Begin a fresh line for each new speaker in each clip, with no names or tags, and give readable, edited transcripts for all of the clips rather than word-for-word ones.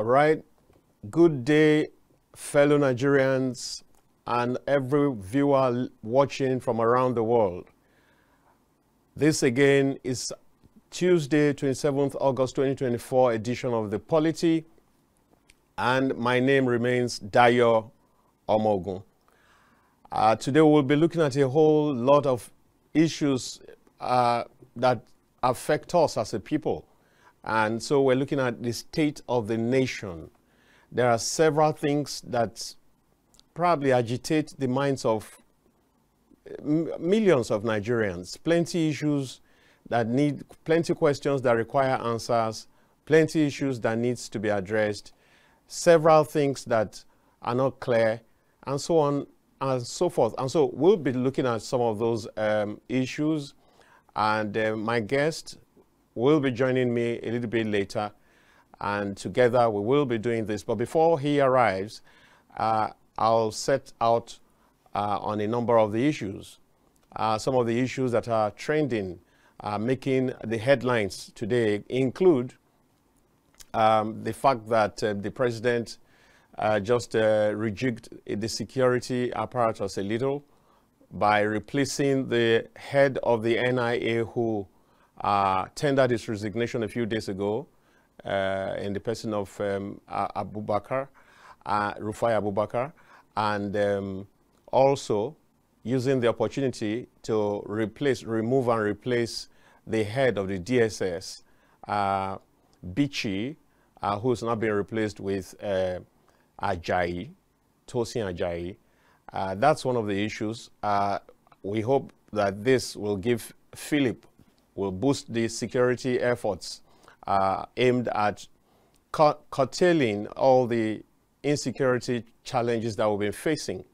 All right. Good day, fellow Nigerians and every viewer watching from around the world. This again is Tuesday, 27th August 2024 edition of the POLITY, and my name remains Dayo Omoogun. Today we'll be looking at a whole lot of issues that affect us as a people. And so we're looking at the state of the nation. There are several things that probably agitate the minds of millions of Nigerians. Plenty issues that need, plenty questions that require answers, plenty issues that needs to be addressed, several things that are not clear, and so on and so forth. And so we'll be looking at some of those issues, and my guest will be joining me a little bit later, and together we will be doing this. But before he arrives, I'll set out on a number of the issues. Some of the issues that are trending, making the headlines today include the fact that the president just rejigged the security apparatus a little by replacing the head of the NIA who tendered his resignation a few days ago in the person of Rufai Abubakar, and also using the opportunity to remove and replace the head of the DSS, Bichi, who's now been replaced with Tosin Ajayi. That's one of the issues. We hope that this will give will boost the security efforts aimed at curtailing all the insecurity challenges that we've been facing.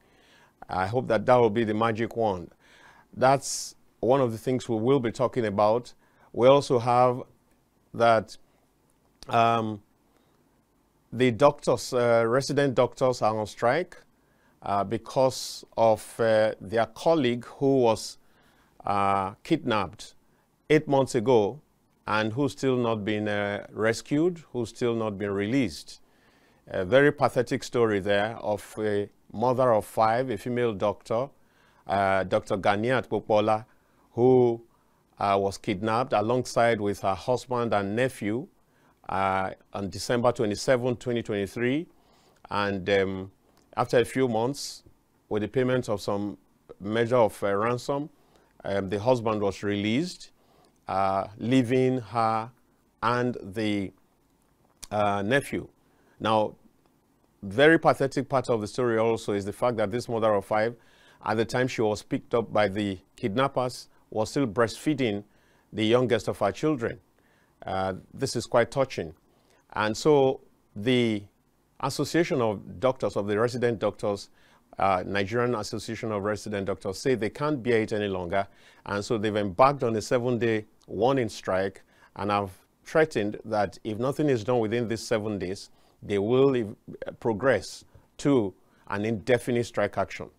I hope that that will be the magic wand. That's one of the things we will be talking about. We also have that the doctors, resident doctors are on strike because of their colleague who was kidnapped 8 months ago and who's still not been rescued, who's still not been released. A very pathetic story there of a mother of 5, a female doctor, Dr. Ganiat Popola, who was kidnapped alongside with her husband and nephew on December 27, 2023. And after a few months, with the payment of some measure of ransom, the husband was released, leaving her and the nephew. Now, very pathetic part of the story also is the fact that this mother of 5, at the time she was picked up by the kidnappers, was still breastfeeding the youngest of her children. This is quite touching. And so the Association of Doctors, of the Resident Doctors, Nigerian Association of Resident Doctors, say they can't bear it any longer. And so they've embarked on a 7-day warning strike and have threatened that if nothing is done within these 7 days, they will progress to an indefinite strike action.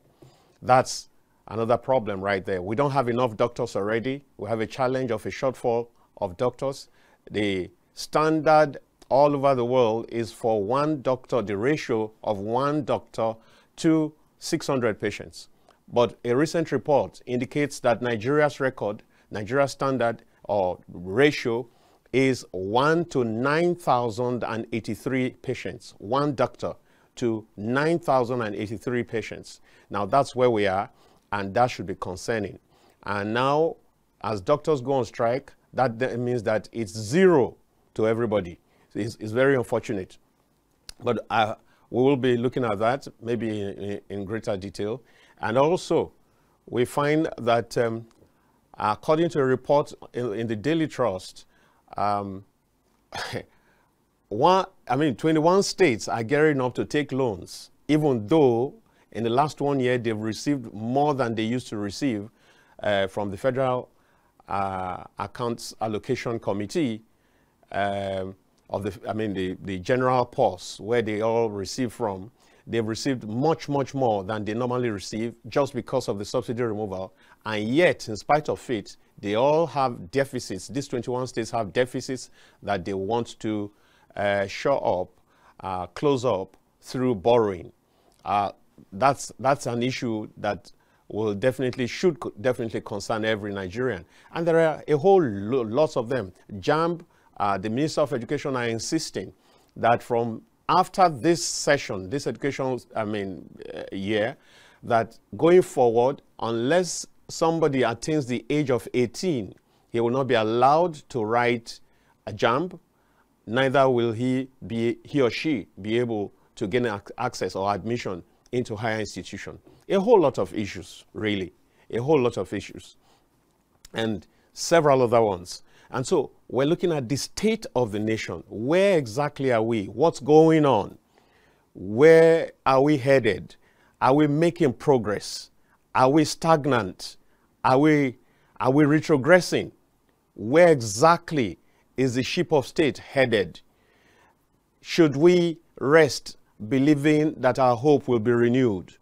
That's another problem right there. We don't have enough doctors already. We have a challenge of a shortfall of doctors. The standard all over the world is for 1 doctor, the ratio of 1 doctor to 600 patients. But a recent report indicates that Nigeria's record, Nigeria's standard or ratio is 1 to 9,083 patients, 1 doctor to 9,083 patients. Now that's where we are, and that should be concerning. And now, as doctors go on strike, that means that it's 0 to everybody. It's very unfortunate. But we will be looking at that maybe in greater detail. And also, we find that according to a report in the Daily Trust, 21 states are gearing up to take loans, even though in the last 1 year they've received more than they used to receive from the Federal Accounts Allocation Committee of the general purse, where they all receive from. They've received much more than they normally receive just because of the subsidy removal. And yet, in spite of it, they all have deficits. These 21 states have deficits that they want to shore up close up through borrowing. That's an issue that should definitely concern every Nigerian. And there are a whole lots of them. JAMB, the Minister of Education, are insisting that from after this session, this educational, year, that going forward, unless somebody attains the age of 18, he will not be allowed to write a JAMB, neither will he or she be able to gain access or admission into higher institution. A whole lot of issues, really, a whole lot of issues, and several other ones. And so we're looking at the state of the nation. Where exactly are we? What's going on? Where are we headed? Are we making progress? Are we stagnant? Are we retrogressing? Where exactly is the ship of state headed? Should we rest believing that our hope will be renewed?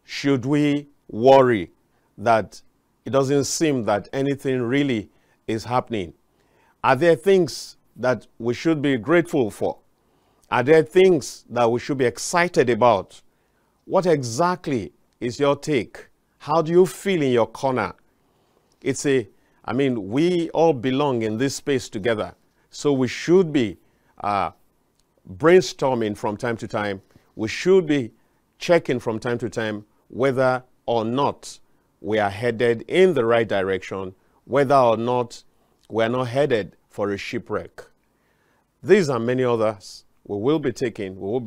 Should we worry that it doesn't seem that anything really is happening? Are there things that we should be grateful for? Are there things that we should be excited about? What exactly is your take? How do you feel in your corner? We all belong in this space together. So we should be brainstorming from time to time. We should be checking from time to time whether or not we are headed in the right direction, whether or not we are not headed for a shipwreck. These and many others we will be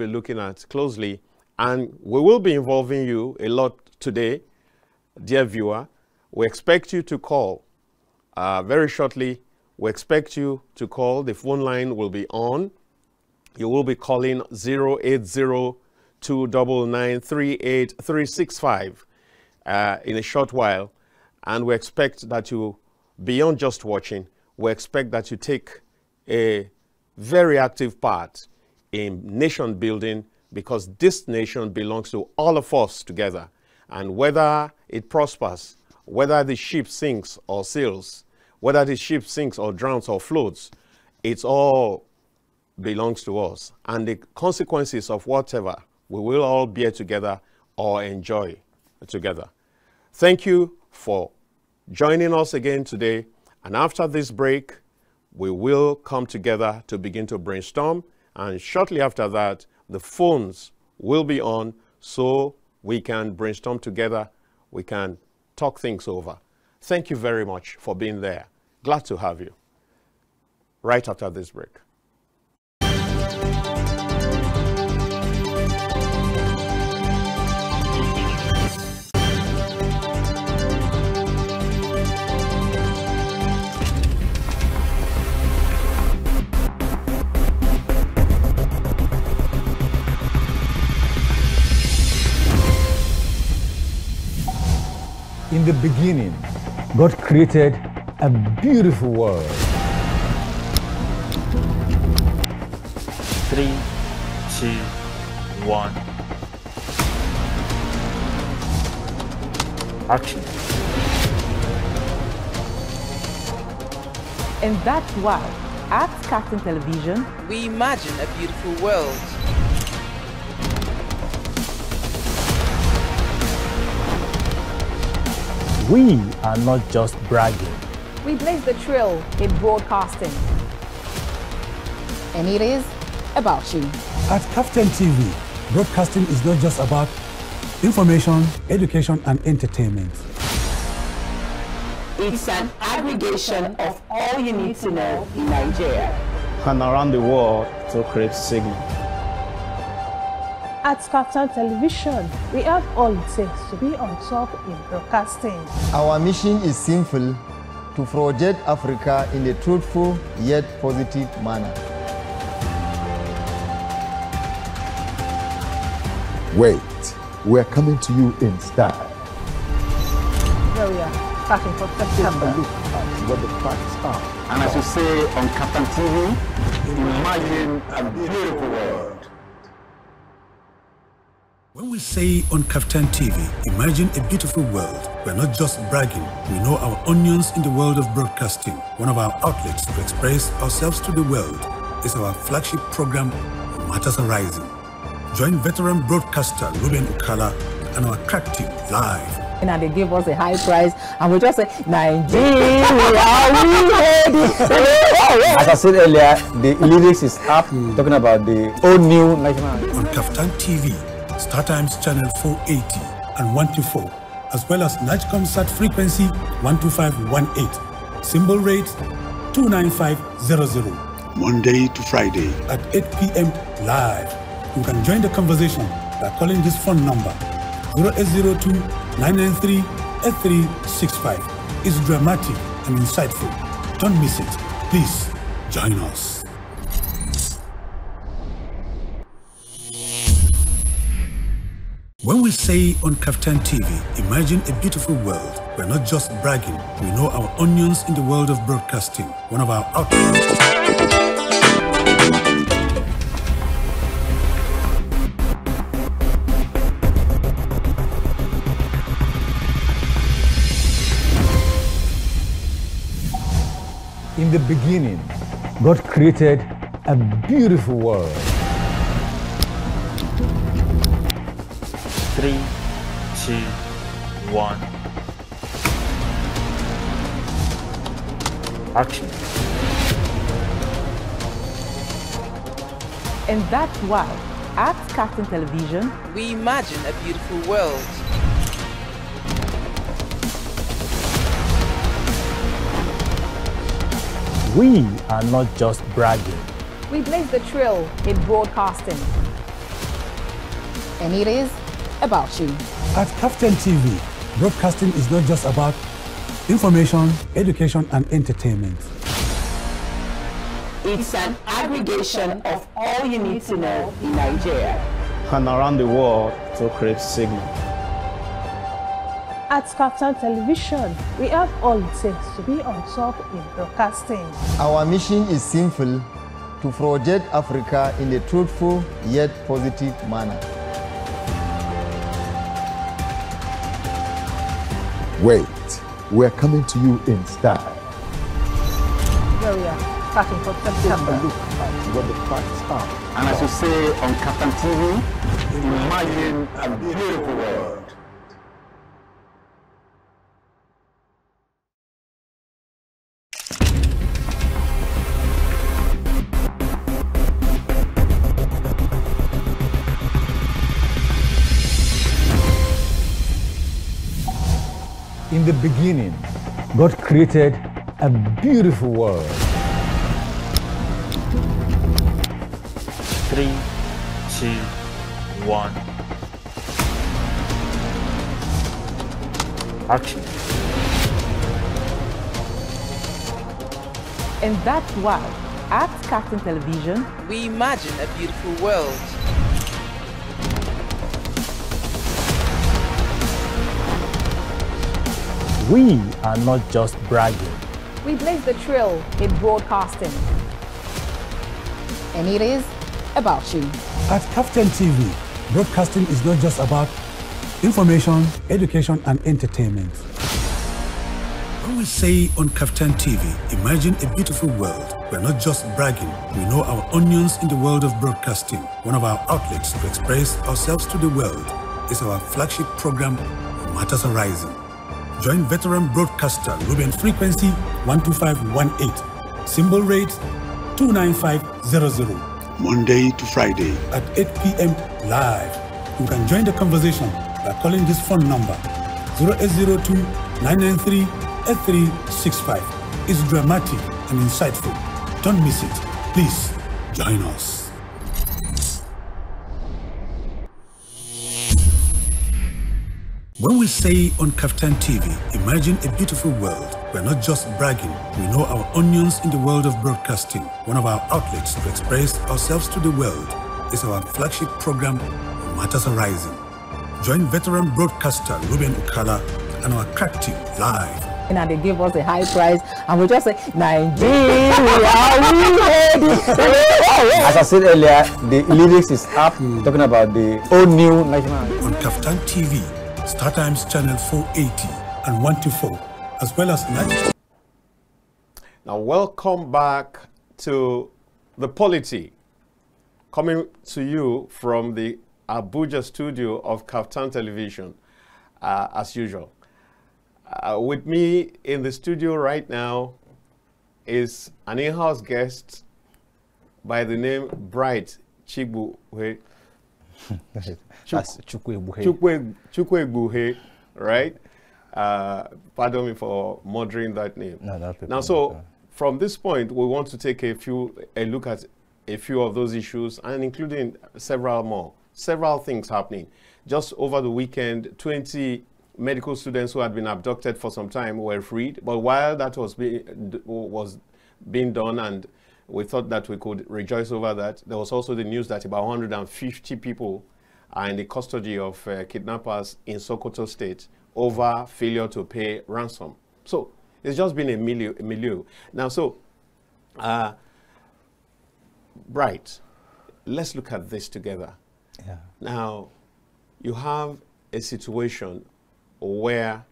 looking at closely, and we will be involving you a lot today, dear viewer. We expect you to call very shortly. We expect you to call. The phone line will be on. You will be calling 080-299-38365 in a short while. And we expect that you, beyond just watching, we expect that you take a very active part in nation building, because this nation belongs to all of us together. And whether it prospers, whether the ship sinks or sails, whether the ship sinks or drowns or floats, it's all belongs to us. And the consequences of whatever, we will all bear together or enjoy together. Thank you for joining us again today. And after this break, we will come together to begin to brainstorm. And shortly after that, the phones will be on so we can brainstorm together. We can talk things over. Thank you very much for being there. Glad to have you. Right after this break.
In the beginning, God created a beautiful world.
3, 2, 1. Action.
And that's why at KAFTAN Television,
we imagine a beautiful world.
We are not just bragging.
We blaze the trail in broadcasting. And it is about you.
At KAFTAN TV, broadcasting is not just about information, education, and entertainment.
it's an aggregation of all you need to know in Nigeria
and around the world to create signal.
At KAFTAN Television, we have all it takes to be on top in broadcasting.
Our mission is simple: to project Africa in a truthful yet positive manner.
Wait, we're coming to you in style.
Here we are, starting from September.
Look at what the facts are.
And as you say on KAFTAN TV, imagine a beautiful world.
When we say on KAFTAN TV, imagine a beautiful world, we're not just bragging. We know our onions in the world of broadcasting, one of our outlets to express ourselves to the world. is our flagship program, Matters Arising. Join veteran broadcaster Ruben Ukala and our crack team live.
And they gave us a high price, and we just say, Nigeria, are we ready?
As I said earlier, the lyrics is up, talking about the old new national.
On KAFTAN TV, Startimes channel 480 and 124, as well as NIGCOMSAT frequency 12518, symbol rate 29500. Monday to Friday at 8 p.m. live. You can join the conversation by calling this phone number 0802 993 8365. It's dramatic and insightful. Don't miss it. Please join us. When we say on KAFTAN TV, imagine a beautiful world, we're not just bragging, we know our onions in the world of broadcasting. One of our outlets.
In the beginning, God created a beautiful world.
3, 2, 1. Action.
And that's why, at KAFTAN Television,
we imagine a beautiful world.
We are not just bragging.
We blaze the trail in broadcasting. And it is about you.
At KAFTAN TV, broadcasting is not just about information, education, and entertainment.
it's an aggregation of all you need to know in Nigeria
and around the world to create signal.
At KAFTAN Television, we have all it takes to be on top in broadcasting.
Our mission is simple: to project Africa in a truthful yet positive manner.
Wait, we're coming to you in style.
Here we are, starting from September.
Look at what the facts are.
And as you say on KAFTAN TV, imagine a beautiful world.
In the beginning, God created a beautiful world.
3, 2, 1. Action.
And that's why, at KAFTAN Television,
we imagine a beautiful world.
We are not just bragging.
We blaze the trail in broadcasting. And it is about you.
At KAFTAN TV, broadcasting is not just about information, education, and entertainment. When we say on KAFTAN TV, imagine a beautiful world, we're not just bragging, we know our onions in the world of broadcasting. One of our outlets to express ourselves to the world is our flagship program, Matters Arising. Join veteran broadcaster Ruben frequency 12518, symbol rate 29500. Monday to Friday at 8 p.m. live. You can join the conversation by calling this phone number 0802 993 8365. It's dramatic and insightful. Don't miss it. Please join us. When we say on KAFTAN TV, imagine a beautiful world, we're not just bragging, we know our onions in the world of broadcasting. One of our outlets to express ourselves to the world is our flagship program, Matters Arising. Join veteran broadcaster Ruben Ukala and our crack team live.
and they gave us a high price, and we just say, Nigeria, are we ready?
As I said earlier, the lyrics is up, talking about the old new national.
On KAFTAN TV, Startimes channel 480 and 124, as well as 90.
Now, welcome back to the POLITY, coming to you from the Abuja studio of KAFTAN Television, as usual. With me in the studio right now is an in-house guest by the name Bright CHUKWUEGBUGHE.
That's CHUKWUEGBUGHE.
CHUKWUEGBUGHE, right? Pardon me for murdering that name.
No,
now, so from this point, we want to take a look at a few of those issues, and including several more. Several things happening. Just over the weekend, 20 medical students who had been abducted for some time were freed. But while that was being done, and we thought that we could rejoice over that, there was also the news that about 150 people are in the custody of kidnappers in Sokoto State over failure to pay ransom. So it's just been a milieu. Now, so, Bright, let's look at this together.
Yeah.
Now, you have a situation where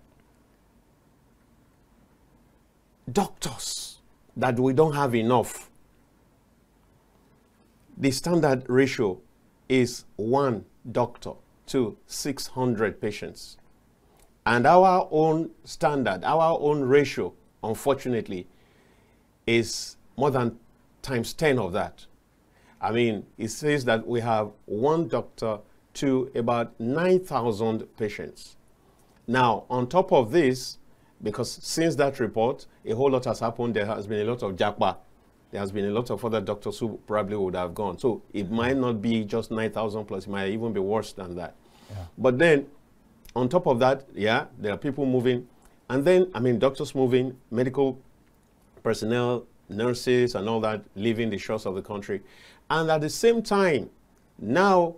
doctors, that we don't have enough. The standard ratio is 1 doctor to 600 patients. And our own standard, our own ratio, unfortunately, is more than times 10 of that. I mean, it says that we have 1 doctor to about 9,000 patients. Now, on top of this, because since that report, a whole lot has happened. There has been a lot of jackpot. There has been a lot of other doctors who probably would have gone. So it might not be just 9,000 plus. It might even be worse than that. Yeah. But then, on top of that, yeah, there are people moving. And then, I mean, doctors moving, medical personnel, nurses, and all that, leaving the shores of the country. And at the same time, now,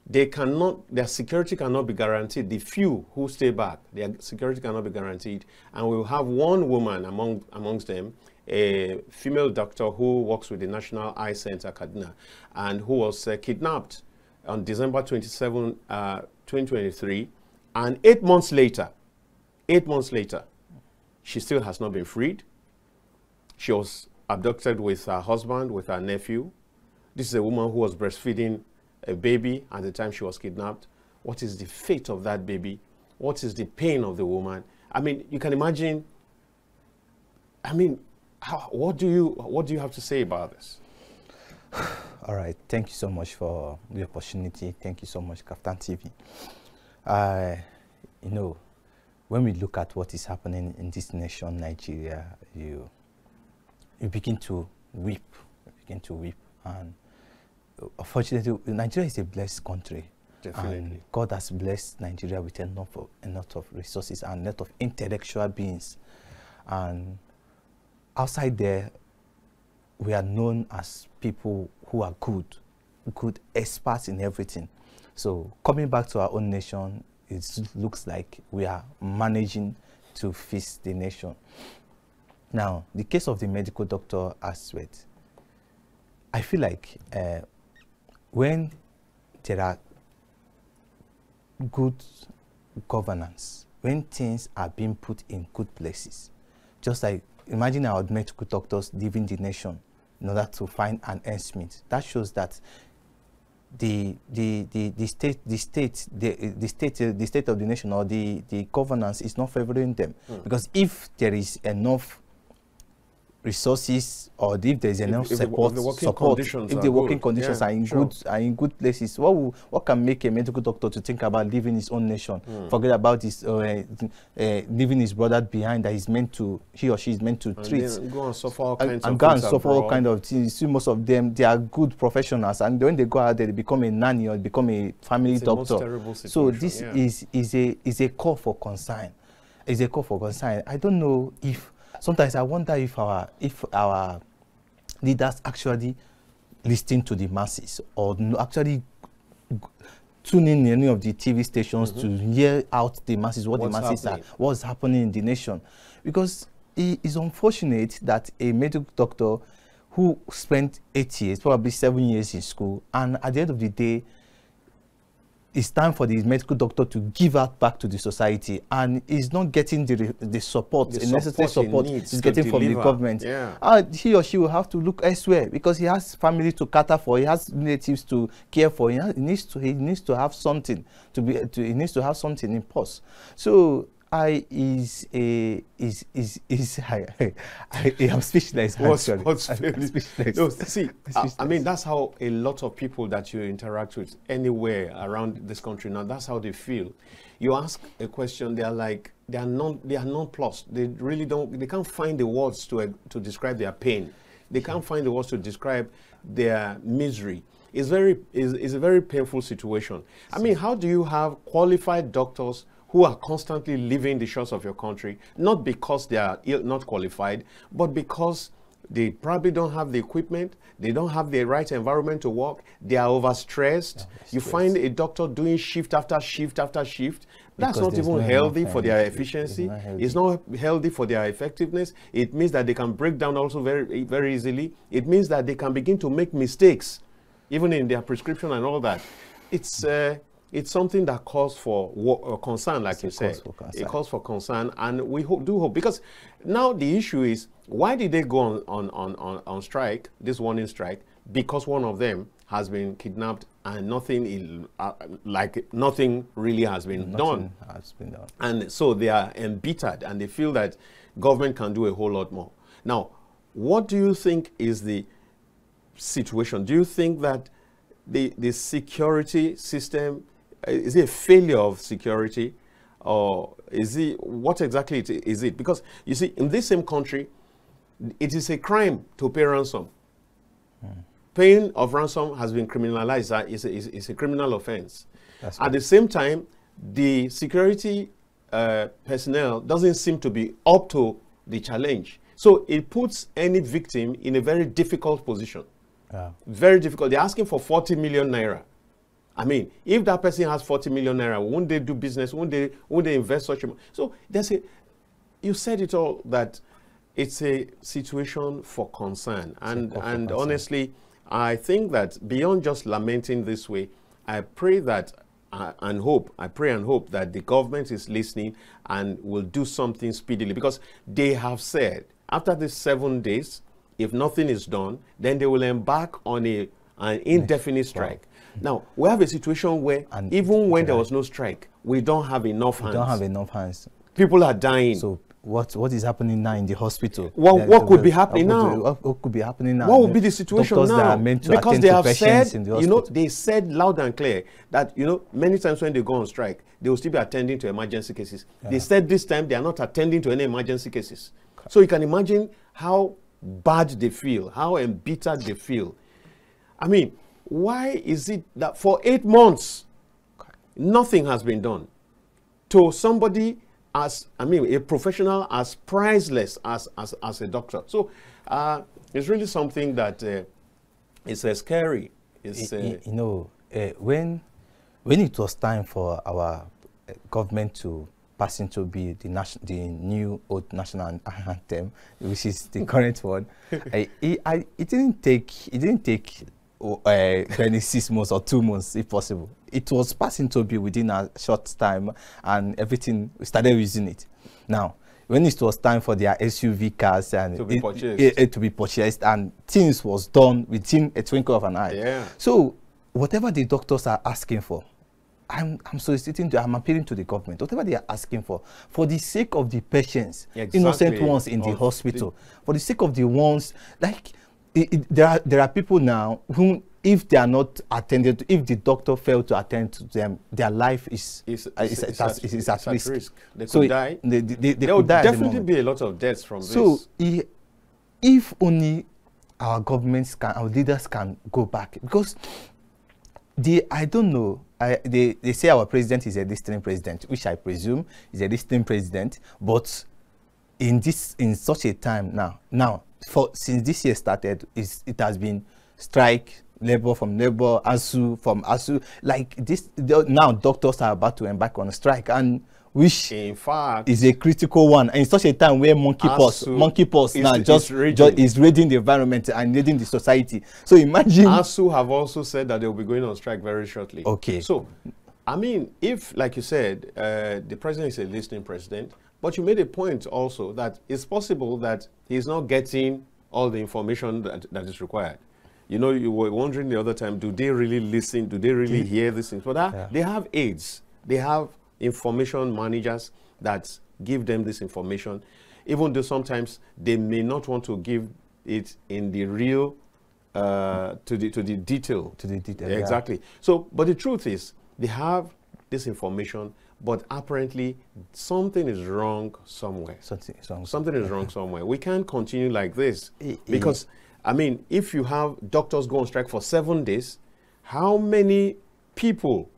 their security cannot be guaranteed. The few who stay back, their security cannot be guaranteed. And we will have one woman amongst them, a female doctor who works with the National Eye Center, Kaduna, and who was kidnapped on December 27, 2023. And 8 months later, she still has not been freed. She was abducted with her husband, with her nephew. This is a woman who was breastfeeding a baby at the time she was kidnapped. What is the fate of that baby? What is the pain of the woman? I mean, you can imagine. I mean, what do you have to say about this?
All right. Thank you so much for the opportunity. Thank you so much, KAFTAN TV. You know, when we look at what is happening in this nation, Nigeria, you begin to weep. You begin to weep. And unfortunately, Nigeria is a blessed country.
Definitely.
And God has blessed Nigeria with a lot of resources and a lot of intellectual beings. And outside there, we are known as people who are good experts in everything. So coming back to our own nation, it looks like we are managing to fix the nation. Now, the case of the medical doctor aspect, I feel like when there are good governance, when things are being put in good places, just like imagine our medical doctors leaving the nation in order to find an enhancement. That shows that the state of the nation or the governance is not favoring them. Because if there is enough resources, or if there is enough support, if the working conditions are in good places, what can make a medical doctor to think about leaving his own nation, forget about his leaving his brother behind that he or she is meant to treat,
and go and suffer all kinds
of things. You see, most of them, they are good professionals, and when they go out there, they become a nanny or become a family doctor. So this is a call for concern. It's a call for concern. I don't know if. Sometimes I wonder if our leaders actually listen to the masses, or actually tune in any of the TV stations to hear out the masses, what's happening in the nation. Because it is unfortunate that a medical doctor who spent 8 years, probably 7 years in school, and at the end of the day, it's time for the medical doctor to give out back to the society, and he's not getting the support, the necessary support he's getting from the government. He or she will have to look elsewhere because he has family to cater for, he has relatives to care for. He needs to have something he needs to have something in pause. So I am speechless.
What's speechless? No, see, I mean, that's how a lot of people that you interact with anywhere around this country now, that's how they feel. You ask a question, they are like, they are nonplussed. They really they can't find the words to describe their pain. They can't find the words to describe their misery. It's a very painful situation. I mean, how do you have qualified doctors who are constantly leaving the shores of your country, not because they are not qualified, but because they probably don't have the equipment, they don't have the right environment to work, they are overstressed. You find a doctor doing shift after shift after shift. That's not even healthy for their efficiency. It's not healthy for their effectiveness. It means that they can break down also very, very easily. It means that they can begin to make mistakes, even in their prescription and all that. It's something that calls for concern, like you said. It calls for concern, and we do hope, because now the issue is, why did they go on strike, this warning strike? Because one of them has been kidnapped and nothing really has been done. And so they are embittered and they feel that government can do a whole lot more. Now, what do you think is the situation? Do you think that the security system, is it a failure of security, or what exactly is it? Because you see, in this same country, it is a crime to pay ransom. Paying of ransom has been criminalized. It's a criminal offense. At the same time, the security personnel doesn't seem to be up to the challenge. So it puts any victim in a very difficult position. Very difficult. They're asking for 40 million naira. I mean, if that person has 40 million naira, won't they do business? Won't they invest such a much? So you said it all, that it's a situation for concern. And honestly, I think that beyond just lamenting this way, I pray that I pray and hope that the government is listening and will do something speedily, because they have said after these 7 days, if nothing is done, then they will embark on an indefinite strike. Now, we have a situation where even when there was no strike, we don't have enough hands. We don't have enough hands. People are dying. So what is happening now in the hospital? What could be happening now? What could be happening now? What would be the situation now? That are meant to because they have said, they said loud and clear that, many times when they go on strike, they will still be attending to emergency cases. They said this time they are not attending to any emergency cases. So you can imagine how bad they feel, how embittered they feel. I mean, why is it that for 8 months, nothing has been done to somebody a professional as priceless as a doctor? So it's really something that is scary.
When it was time for our government to pass into be the new old national anthem, which is the current one, it didn't take 26 months or 2 months, if possible. It was passing to be within a short time, and everything, we started using it. Now, when it was time for their SUV cars and to be purchased, and things was done within a twinkle of an eye. So whatever the doctors are asking for, I'm appealing to the government. Whatever they are asking for the sake of the patients, innocent ones in the hospital, for the sake of the ones, like there are people now who, if they are not attended to, if the doctor failed to attend to them, their life is at risk.
They could die. There will definitely be a lot of deaths from this.
So if only our governments our leaders can go back, because I don't know. They say our president is a listening president, which I presume is a listening president. But in such a time now, since this year started, it has been strike, labor from labor, ASU from ASU. Like this, now doctors are about to embark on a strike, and which in fact is a critical one. And in such a time where monkeypox now is raiding the environment and raiding the society. So imagine
ASU have also said that they will be going on strike very shortly.
Okay.
So I mean, if, like you said, the president is a listening president, but you made a point also that it's possible that he's not getting all the information that is required. You know, you were wondering the other time, do they really listen? Do they really hear these things? But they have aides. They have information managers that give them this information, even though sometimes they may not want to give it in the real, to the detail. To the detail, exactly. So, but the truth is, they have this information, but apparently something is wrong somewhere. Something is wrong somewhere. We can't continue like this because, I mean, if you have doctors go on strike for 7 days, how many people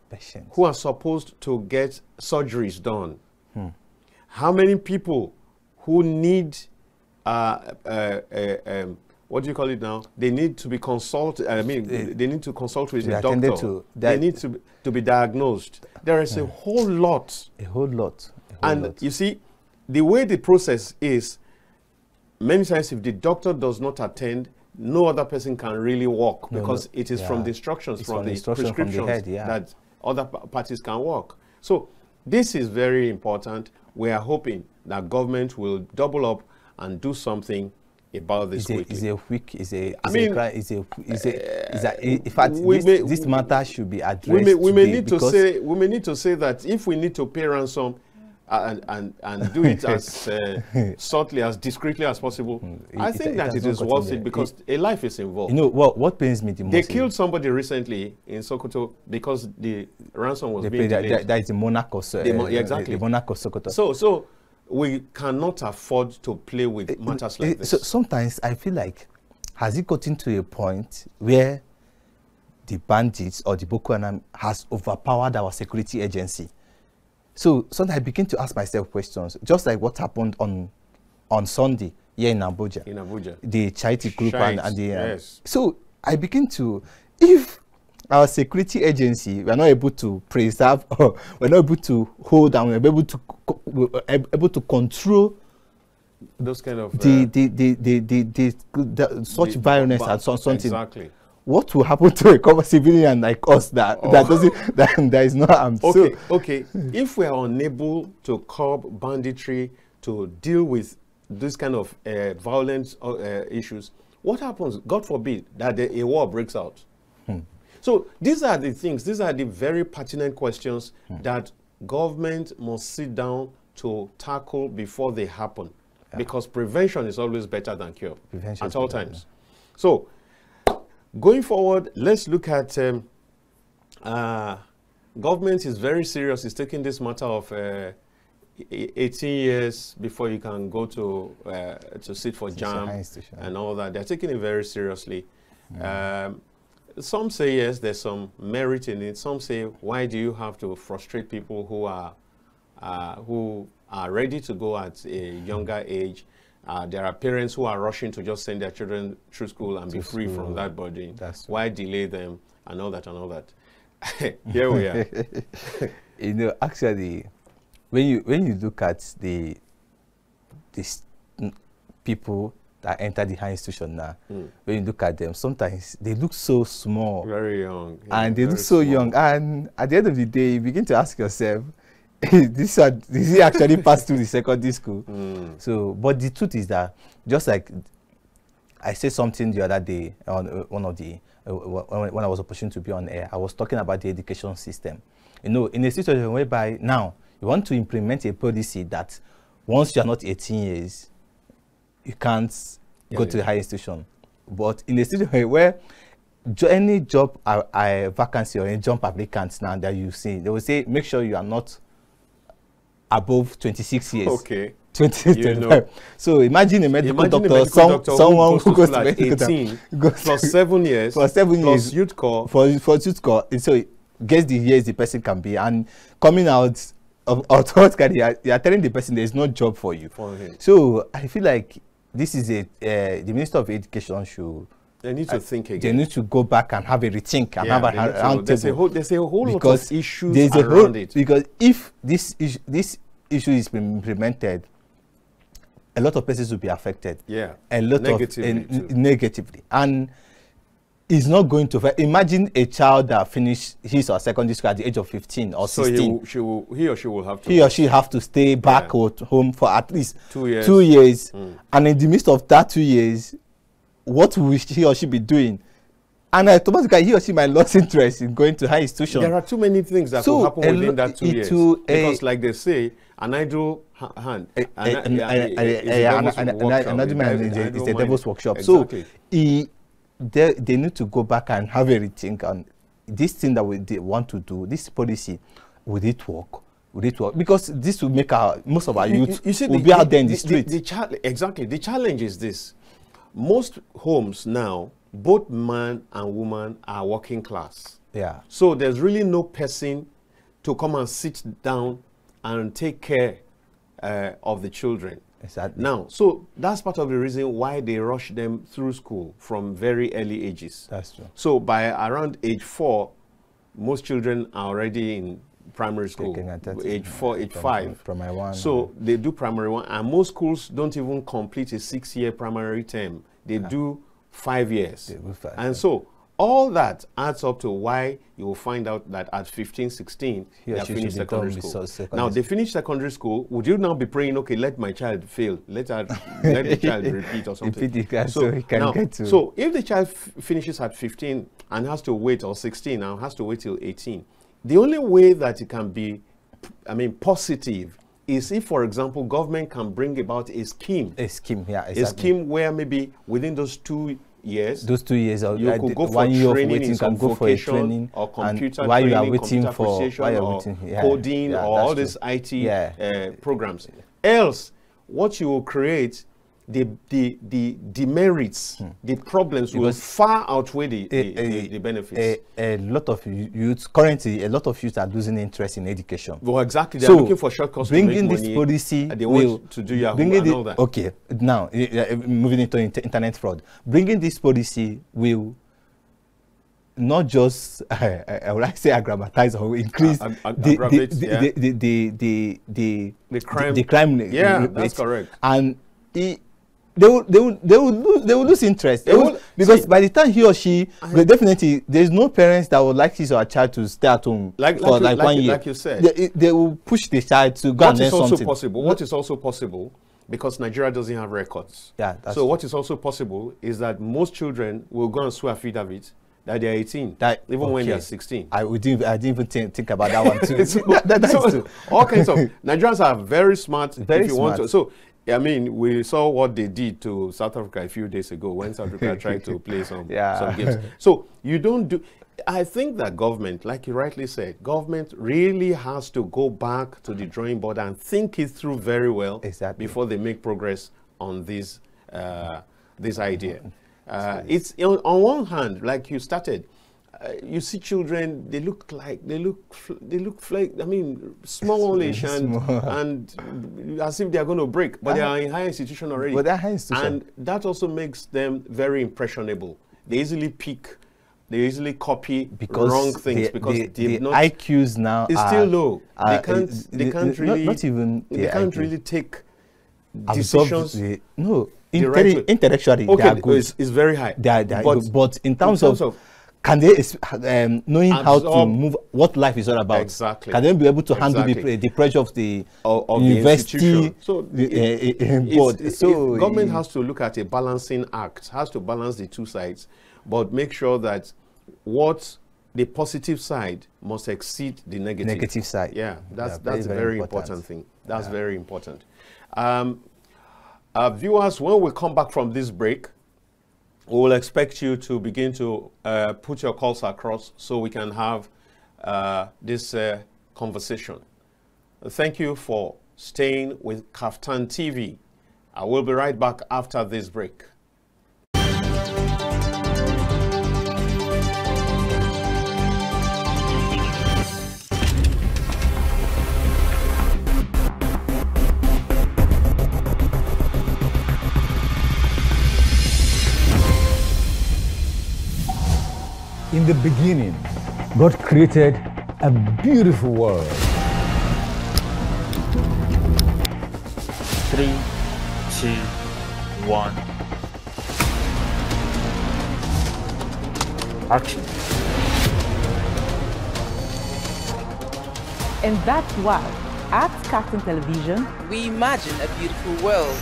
who are supposed to get surgeries done, how many people who need, what do you call it now? They need to be consulted. I mean, they need to consult with a doctor. They need to be diagnosed. There is a whole lot. And you see, the way the process is, many times if the doctor does not attend, no other person can really work because it is from the instructions, from the prescriptions that other parties can work. So this is very important. We are hoping that government will double up and do something about this quickly.
In fact, this matter should be addressed.
We may need to say that if we need to pay ransom and do it as subtly, as discreetly as possible, I think that it is worth it because a life is involved.
You know what pains me the most?
They killed somebody recently in Sokoto because the ransom was being delayed.
That is the monarch of
exactly.
The monarch of Sokoto.
So we cannot afford to play with matters like this.
So sometimes I feel like, has it gotten to a point where the bandits or the Boko Haram has overpowered our security agency? So sometimes I begin to ask myself questions, just like what happened on Sunday here in Abuja. The charity group and the so I begin to, if our security agency, we are not able to preserve, or we're not able to hold, and we're able to control
those kind of
such violence and something.
Exactly.
What will happen to a common civilian like us that is not
okay. If we are unable to curb banditry, to deal with this kind of violent issues, what happens? God forbid that a war breaks out. So these are the things, these are the very pertinent questions that government must sit down to tackle before they happen. Because prevention is always better than cure at all times. So going forward, let's look at government is very serious. It's taking this matter of 18 years before you can go to sit for JAM and all that. They're taking it very seriously. Some say yes, there's some merit in it. Some say, why do you have to frustrate people who are ready to go at a younger age? There are parents who are rushing to just send their children through school and be free from that burden. Why delay them and all that and all that? Here we are.
You know, actually, when you look at these people that enter the higher institution now, when you look at them, sometimes they look so small.
Very young.
And they look so young. And at the end of the day, you begin to ask yourself, did he actually pass through the secondary school? So, but the truth is that, just like I said something the other day on one of the, when I was opportune to be on air, I was talking about the education system. You know, in a situation whereby now you want to implement a policy that once you are not 18 years, you can't go to the higher institution. But in a situation where any job vacancy or any job applicants now that you see, they will say, make sure you are not above 26 years.
Okay.
25. So imagine a medical doctor, someone who goes to medical 18
plus 7 years, plus youth corps.
For youth corps, so guess the years the person can be, and coming out of automatically, you are telling the person there is no job for you. So I feel like this is the Minister of Education should.
They need to think again.
They need to go back and have a rethink and have a round table.
There's a whole lot of issues around it.
Because if this issue is implemented, a lot of places will be affected.
Yeah.
A lot negatively. And is not going to imagine a child that finished his or secondary school at the age of 15 or 16.
So he or she will have to.
He or she have to stay back home for at least
2 years.
2 years, and in the midst of that 2 years, what will he or she be doing? And automatically he or she might lose interest in going to high institution.
There are too many things that will happen within that 2 years. Because, like they say, an idle hand.
Another man is the devil's workshop. Exactly. So they need to go back and have a rethink on this thing that they want to do. This policy, would it work? Would it work? Because this will make most of our youth will be out there in the street.
Exactly. The challenge is this: most homes now, both man and woman are working class.
Yeah.
So there's really no person to come and sit down and take care of the children.
Exactly.
Now, so that's part of the reason why they rush them through school from very early ages.
That's true.
So by around age 4, most children are already in primary school. Age 4, age 5.
Primary 1.
So they do primary 1, and most schools don't even complete a 6-year primary term. They do 5 years. And so all that adds up to why you will find out that at 15, 16, they have finished secondary school. Now, they finish secondary school. Would you now be praying, okay, let my child fail, let the child repeat or something? So if the child finishes at 15 and has to wait, or 16 and has to wait till 18, the only way that it can be, positive is if, for example, government can bring about a scheme.
A scheme, yeah, exactly.
A scheme where maybe within those 2 years,
those 2 years,
you could go for training in some vocation or computer
while
training,
you are waiting
computer
for
coding or all these IT programs. Else, what you will create, the demerits, the problems will far outweigh the benefits.
A lot of youth, currently, a lot of youth are losing interest in education.
Well, exactly. They're looking for shortcuts to make money.
Bringing this policy,
they want to do Yahoo and all that.
Okay, now, moving into internet fraud. Bringing this policy will not just, I would say, aggramatize or increase the crime rate.
Yeah, that's correct.
And they will lose interest. Because by the time he or she, definitely, there's no parents that would like his or her child to stay at home for 1 year.
Like you said.
They will push the child to go and learn something.
What is also possible, because Nigeria doesn't have records.
Yeah,
so what is also possible is that most children will go and swear affidavit that they are 18, even when they are 16.
I didn't even think about that one too.
All kinds of Nigerians are very smart. Want to. So we saw what they did to South Africa a few days ago when South Africa tried to play some games. So you don't do. I think that government, like you rightly said, government really has to go back to the drawing board and think it through very well before they make progress on this idea. It's on one hand, like you started, you see children, they look like smallish and as if they are going to break, but they are in higher institution already. And that also makes them very impressionable. They easily pick, they easily copy wrong things because
the IQs now
is still low. They can't really take decisions.
Intellectually,
okay,
they are good.
It's very high.
They are good. But in terms of can they knowing how to move, what life is all about?
Exactly.
Can they be able to handle the pressure of the university?
So government has to look at a balancing act, has to balance the two sides, but make sure that what the positive side must exceed the negative
side.
Yeah, that's a very important thing. That's very important. Viewers, when we come back from this break, we will expect you to begin to put your calls across so we can have this conversation. Thank you for staying with KAFTAN TV. I will be right back after this break.
In the beginning, God created a beautiful world.
3, 2, 1. Action.
And that's why, at KAFTAN Television,
we imagine a beautiful world.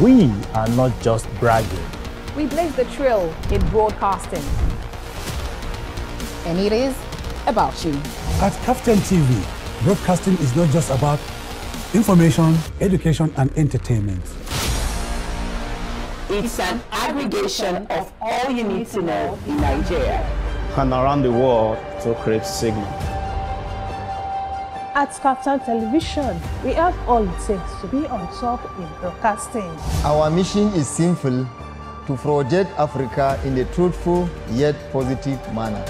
We are not just bragging.
we blaze the trail in broadcasting. And it is about you.
At KAFTAN TV, broadcasting is not just about information, education, and entertainment.
It's an aggregation of all you need to know in Nigeria
and around the world to create signal.
At KAFTAN Television, we have all it takes to be on top in broadcasting.
Our mission is simple: to project Africa in a truthful yet positive manner.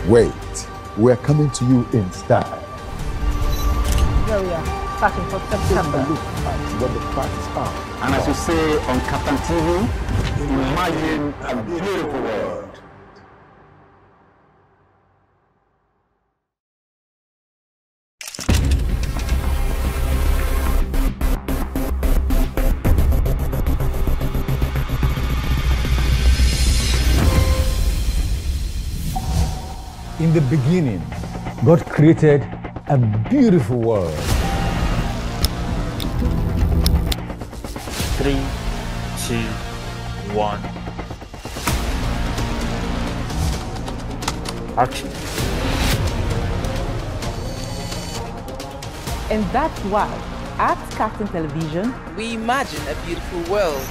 Wait, we're coming to you in style.
Here we are, starting from September.
Look at what the facts are.
And as you say on KAFTAN TV, imagine a beautiful world.
In the beginning, God created a beautiful world.
3, 2, 1. Action.
And that's why, at KAFTAN Television,
we imagine a beautiful world.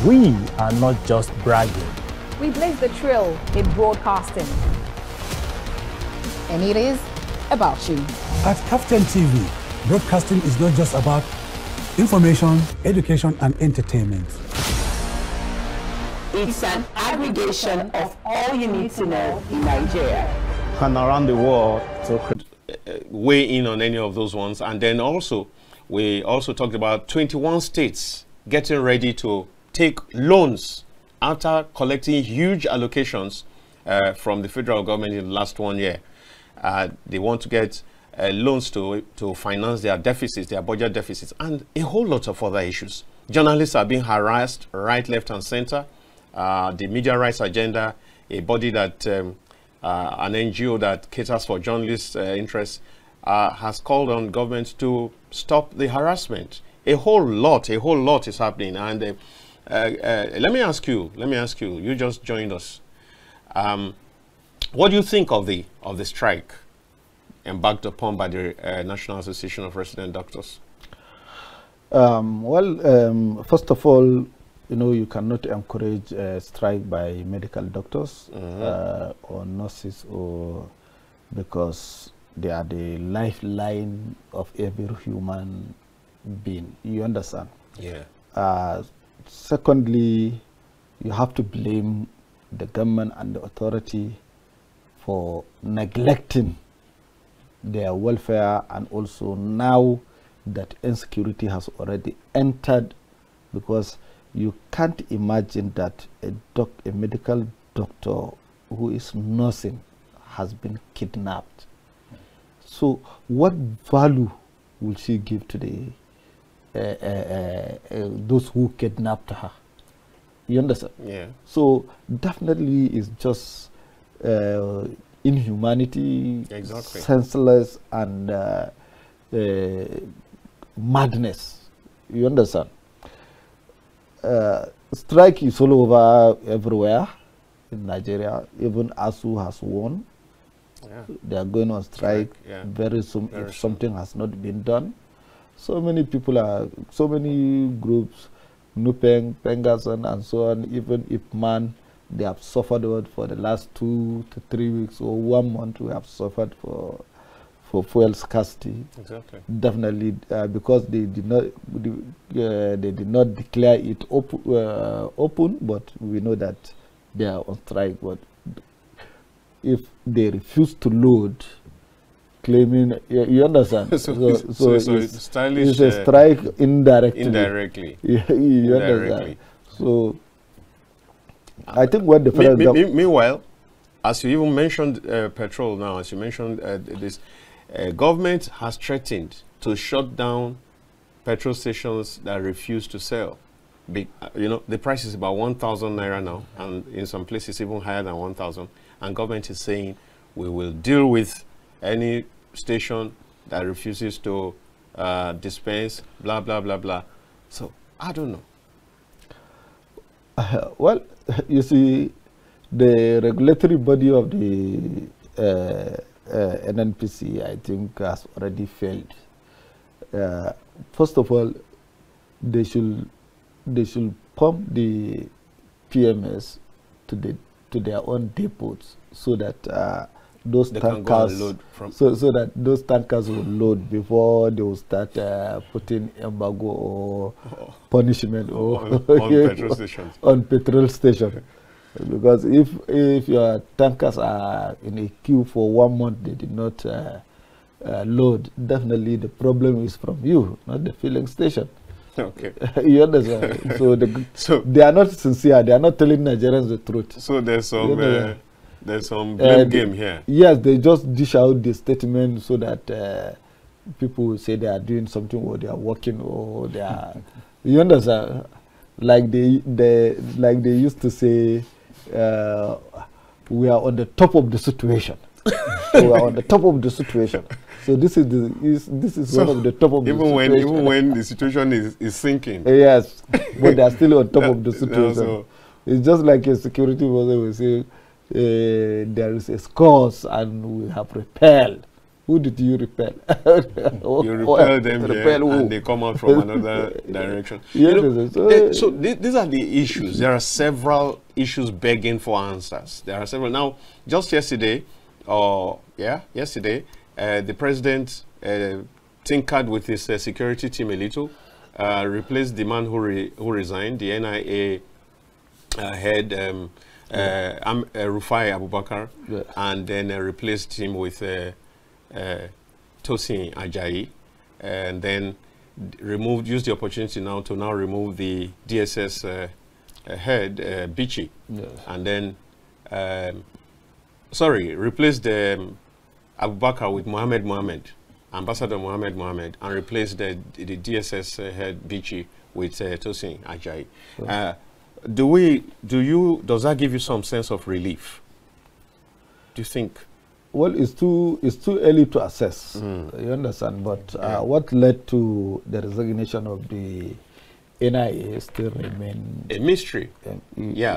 We are not just bragging.
we blaze the trail in broadcasting. And it is about you.
At KAFTAN TV, broadcasting is not just about information, education, and entertainment.
It's an aggregation of all you need to know in Nigeria
and around the world to
weigh in on any of those ones. And then also, we also talked about 21 states getting ready to take loans after collecting huge allocations from the federal government in the last 1 year. They want to get loans to finance their deficits, their budget deficits, and a whole lot of other issues. Journalists are being harassed right, left, and center. The Media Rights Agenda, a body that, an NGO that caters for journalists' interests, has called on government to stop the harassment. A whole lot is happening. And let me ask you, you just joined us. What do you think of the strike embarked upon by the National Association of Resident Doctors?
First of all, you know, you cannot encourage a strike by medical doctors or nurses, or because they are the lifeline of every human being. You understand?
Yeah.
Secondly, you have to blame the government and the authority for neglecting their welfare, and also now that insecurity has already entered, because you can't imagine that a medical doctor who is nursing has been kidnapped. So what value will she give to the those who kidnapped her? You understand?
Yeah.
So definitely it's just inhumanity,
exactly,
senseless, and madness. You understand? Strike is all over everywhere in Nigeria. Even ASU has won. Yeah. They are going on strike very soon if something has not been done. So many people so many groups, Nupeng, Pengasan, and so on, even Ipman, they have suffered for the last 2 to 3 weeks or 1 month. We have suffered for fuel scarcity.
Exactly.
Definitely, because they did not declare it open, but we know that they are on strike. But if they refuse to load, claiming, you understand? so it's stylish, it's a strike indirectly.
Indirectly.
You understand? So I think what the federal
meanwhile, as you even mentioned petrol now, as you mentioned this, government has threatened to shut down petrol stations that refuse to sell. You know, the price is about 1,000 naira now, and in some places even higher than 1,000. And government is saying we will deal with any station that refuses to dispense, blah, blah, blah, blah. So, I don't know.
Well, you see, the regulatory body of the NNPC, I think, has already failed. First of all, they should pump the PMS to their own depots so that those tankers so that those tankers will load before they will start putting embargo or punishment on
petrol stations.
On petrol station. Because if your tankers are in a queue for 1 month, they did not load, definitely the problem is from you, not the filling station.
Okay.
You understand? So they are not sincere. They are not telling Nigerians the truth.
So there's some blame game here.
Yes, they just dish out the statement so that people will say they are doing something or they are working or they are. You understand? Like they used to say, we are on the top of the situation. We are on the top of the situation. So this is one of the top of the situation.
Even when the situation is sinking.
Yes, but they are still on top of the situation. It's just like a security officer will say, there is a course and we have repelled. Who did you repel?
You repel them here and they come out from another direction.
Yes,
so these are the issues. There are several issues begging for answers. There are several. Now, just yesterday, the president tinkered with his security team a little, replaced the man who resigned, the NIA head, Rufai Abubakar, and then replaced him with Tosin Ajayi, and then used the opportunity now to remove the DSS head, Bichi, and then, replaced Abubakar with Mohammed, Ambassador Mohammed, and replaced the DSS head Bichi with Tosin Ajayi. Does that give you some sense of relief? Do you think?
Well, it's too early to assess. You understand? But what led to the resignation of the NIA still remain
a mystery.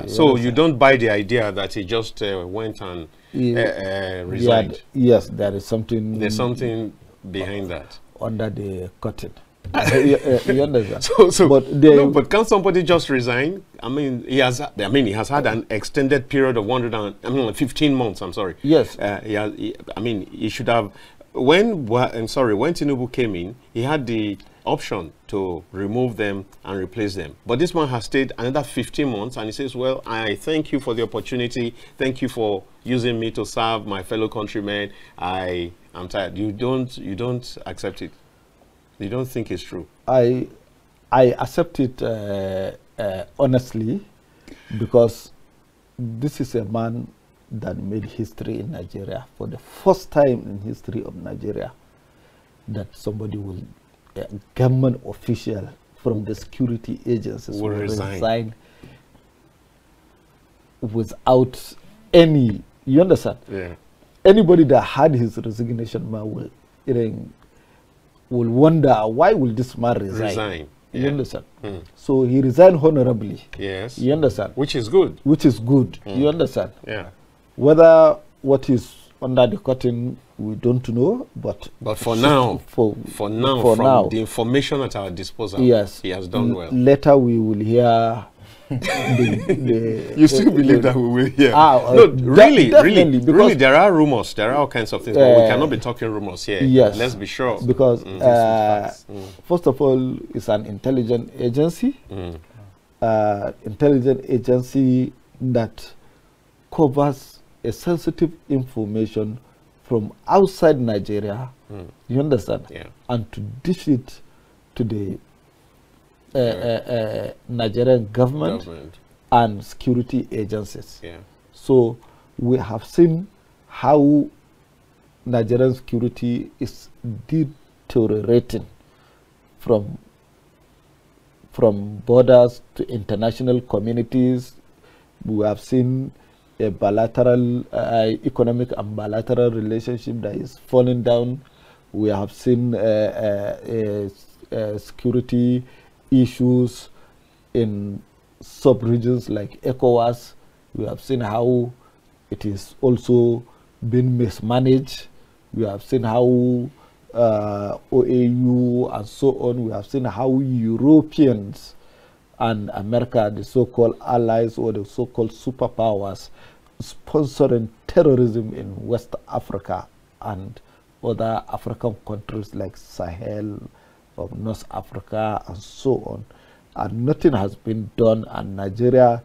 So you don't buy the idea that he just went and resigned.
Yes, there is something.
There's something behind that
under the curtain. You understand?
But can somebody just resign? I mean, he has had an extended period of 15 months. I'm sorry.
Yes.
He should have. When Tinubu came in, he had the option to remove them and replace them. But this one has stayed another 15 months, and he says, "Well, I thank you for the opportunity. Thank you for using me to serve my fellow countrymen. I'm tired." You don't accept it. You don't think it's true?
I accept it honestly, because this is a man that made history in Nigeria for the first time in history of Nigeria, that somebody will, a government official from the security agencies will resign without any. You understand?
Yeah.
Anybody that had his resignation will wonder, why will this man resign? You understand? So he resigned honorably.
Yes.
You understand?
Which is good.
Which is good. You understand?
Yeah.
Whether what is under the curtain, we don't know, but
for now, from the information at our disposal, yes, he has done well.
Later we will hear.
You still believe that we will hear? No, really, there are rumors. There are all kinds of things, but we cannot be talking rumors here.
Yes,
let's be sure.
Because first of all, it's an intelligence agency. Intelligence agency that covers a sensitive information from outside Nigeria. You understand?
Yeah.
And to dish it to the Nigerian government and security agencies.
Yeah.
So we have seen how Nigerian security is deteriorating from borders to international communities. We have seen a bilateral economic and bilateral relationship that is falling down. We have seen security issues in sub-regions like ECOWAS. We have seen how it is also been mismanaged. We have seen how OAU and so on. We have seen how Europeans and America, the so-called allies or the so-called superpowers, sponsoring terrorism in West Africa and other African countries like Sahel of North Africa and so on. And nothing has been done, and Nigeria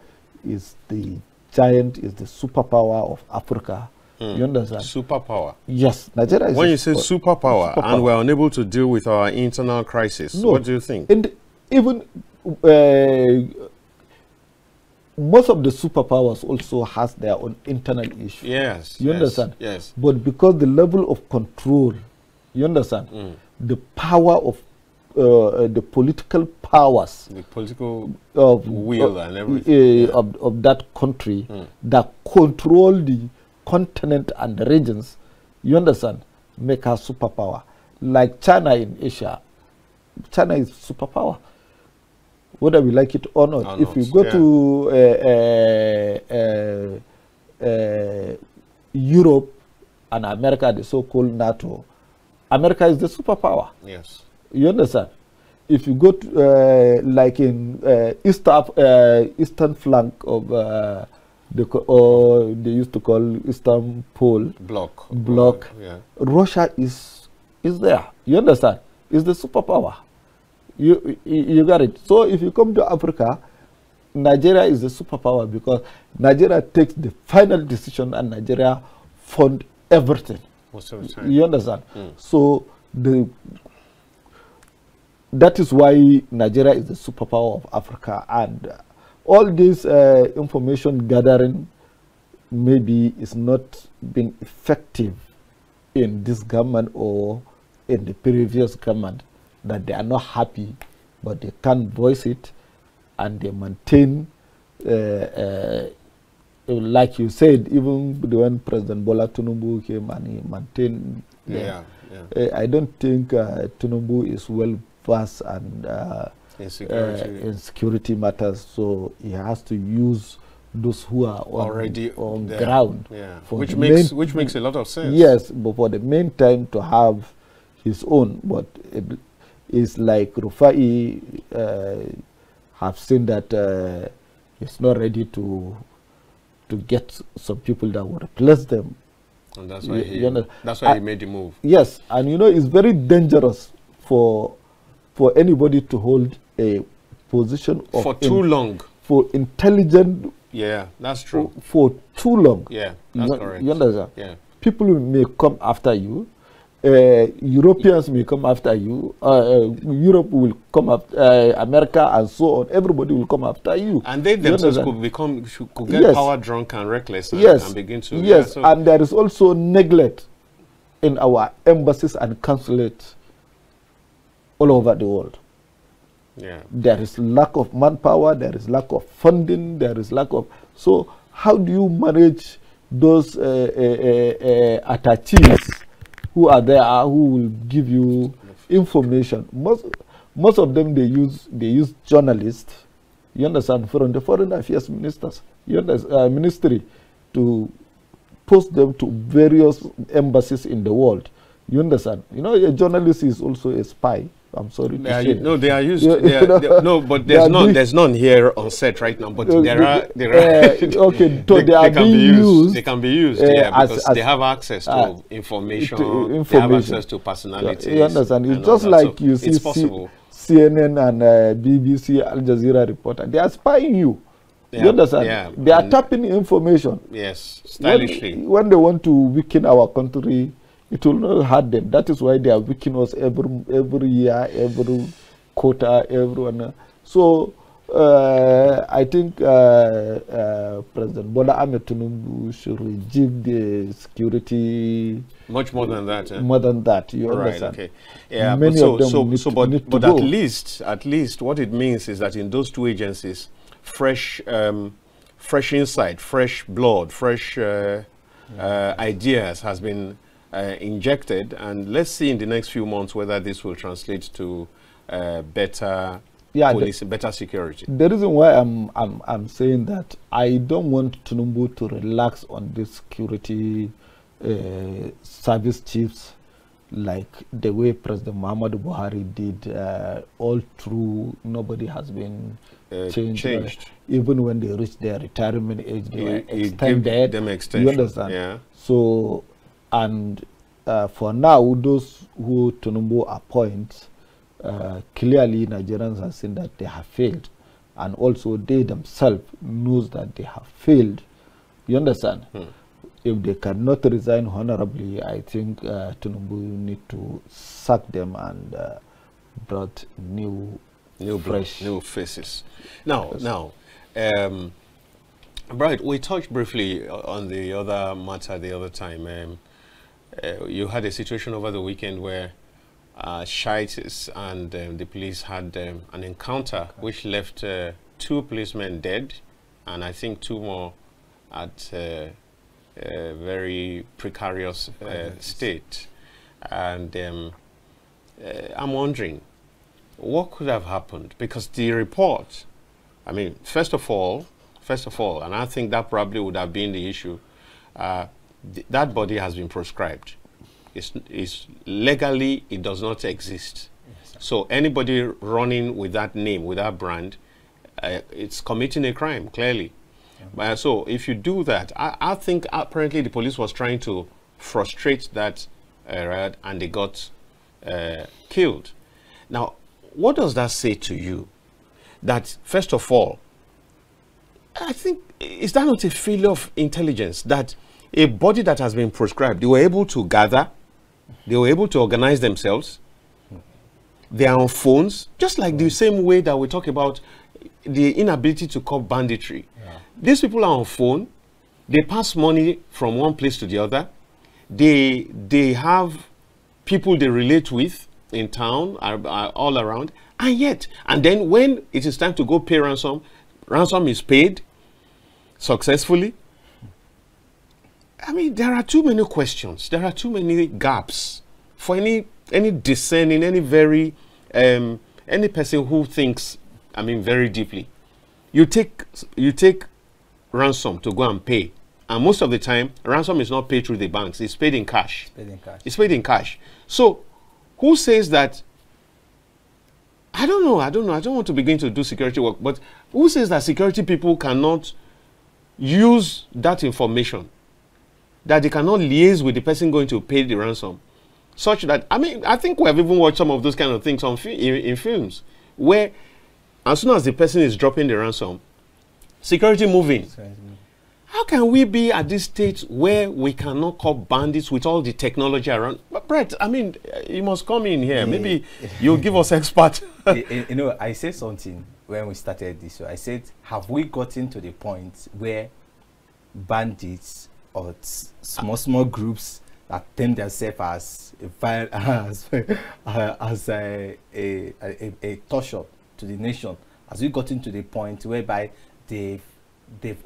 is the giant, is the superpower of Africa. You understand?
Superpower.
Yes, Nigeria is.
When you say superpower, and we're unable to deal with our internal crisis,
no,
what do you think?
And even most of the superpowers also has their own internal issues.
Yes.
You understand?
Yes.
But because the level of control, you understand, the power of the political powers,
the political will and everything
of that country that control the continent and the regions, you understand, make her superpower. Like China in Asia, China is superpower, whether we like it or not. If you go to Europe and America, the so-called NATO, America is the superpower.
Yes.
You understand? If you go to like in eastern flank of they used to call Eastern Pole bloc.
Yeah.
Russia is there. You understand? It's the superpower. You got it. So if you come to Africa, Nigeria is the superpower because Nigeria takes the final decision and Nigeria fund everything.
Most of the time.
You understand? So that is why Nigeria is the superpower of Africa, and all this information gathering maybe is not being effective in this government or in the previous government, that they are not happy, but they can't voice it, and they maintain, like you said, even when President Bola Tinubu came and he maintained. I don't think Tinubu is well versed and in security matters, so he has to use those who are already on ground.
Yeah. Which makes a lot of sense.
Yes, but for the meantime to have his own, but it's like Rufai have seen that he's not ready to get some people that will replace them.
And that's why he made the move.
Yes, and you know it's very dangerous for anybody to hold a position of
for too long.
For intelligent.
Yeah, that's true.
For too long.
Yeah, that's correct.
You understand?
Yeah.
People may come after you. Europeans may come after you. Europe will come after America, and so on. Everybody will come after you.
And they themselves could get power drunk and reckless and begin to.
Yes, and there is also neglect in our embassies and consulates all over the world.
Yeah.
There is lack of manpower, there is lack of funding, there is lack of. So how do you manage those attaches who are there, who will give you information? Most of them they use journalists, you understand, from the foreign affairs ministers, you understand, ministry, to post them to various embassies in the world. You understand? You know, a journalist is also a spy. I'm sorry to say.
No, they are used. No, but there's none here on set right now. But there are.
Okay, so they are being used.
They can be used, because they have access to information. They have access to personalities.
You understand? It's just like you see CNN and BBC, Al Jazeera reporter. They are spying you. You understand?
Yeah,
they are tapping information.
Yes, stylishly.
When they want to weaken our country, it will not hurt them. That is why they are weakening us every year, every quarter, everyone. So I think President Bola Ahmed Tinubu should rejig the security.
Much more than that.
More than that, you understand?
Okay. Yeah,
many of them need to
at least what it means is that in those two agencies, fresh insight, fresh blood, fresh ideas has been injected, and let's see in the next few months whether this will translate to better policy, better security.
The reason why I'm saying that I don't want Tinubu to relax on this security service chiefs like the way President Muhammadu Buhari did all through. Nobody has been changed. Even when they reach their retirement age, they were extended.
Them extension.
You understand?
Yeah.
So, and for now, those who Tinubu appoints, clearly Nigerians have seen that they have failed, and also they themselves knows that they have failed. You understand? If they cannot resign honorably, I think Tinubu need to sack them and brought new
faces. Now, Bright, we touched briefly on the other matter the other time. You had a situation over the weekend where Shiites and the police had an encounter which left 2 policemen dead, and I think 2 more at a very precarious state. And I'm wondering, what could have happened? Because the report, I mean, first of all, and I think that probably would have been the issue, that body has been proscribed. It's legally, it does not exist. Yes, so anybody running with that name, with that brand, it's committing a crime, clearly. Yeah. So if you do that, I think apparently the police was trying to frustrate that riot, and they got killed. Now, what does that say to you? That, first of all, I think, is that not a failure of intelligence? That a body that has been proscribed, they were able to gather, they were able to organize themselves, they are on phones, just like the same way that we talk about the inability to curb banditry. Yeah. These people are on phone, they pass money from one place to the other, they have people they relate with in town, are all around, and then when it is time to go pay ransom, ransom is paid successfully. I mean, there are too many questions. There are too many gaps for any discerning, any person who thinks, I mean, very deeply. You take ransom to go and pay, and most of the time, ransom is not paid through the banks. It's paid in cash. It's paid in cash. So, who says that? I don't know. I don't want to begin to do security work, but who says that security people cannot use that information, that they cannot liaise with the person going to pay the ransom, such that, I mean, I think we have even watched some of those kind of things on in films, where as soon as the person is dropping the ransom, security moving. How can we be at this stage where we cannot curb bandits with all the technology around? But Brett, I mean, you must come in here. Maybe you'll give us expert.
You know, I said something when we started this show. I said, have we gotten to the point where bandits or small groups that term themselves as a torture to the nation, has we gotten to the point whereby they've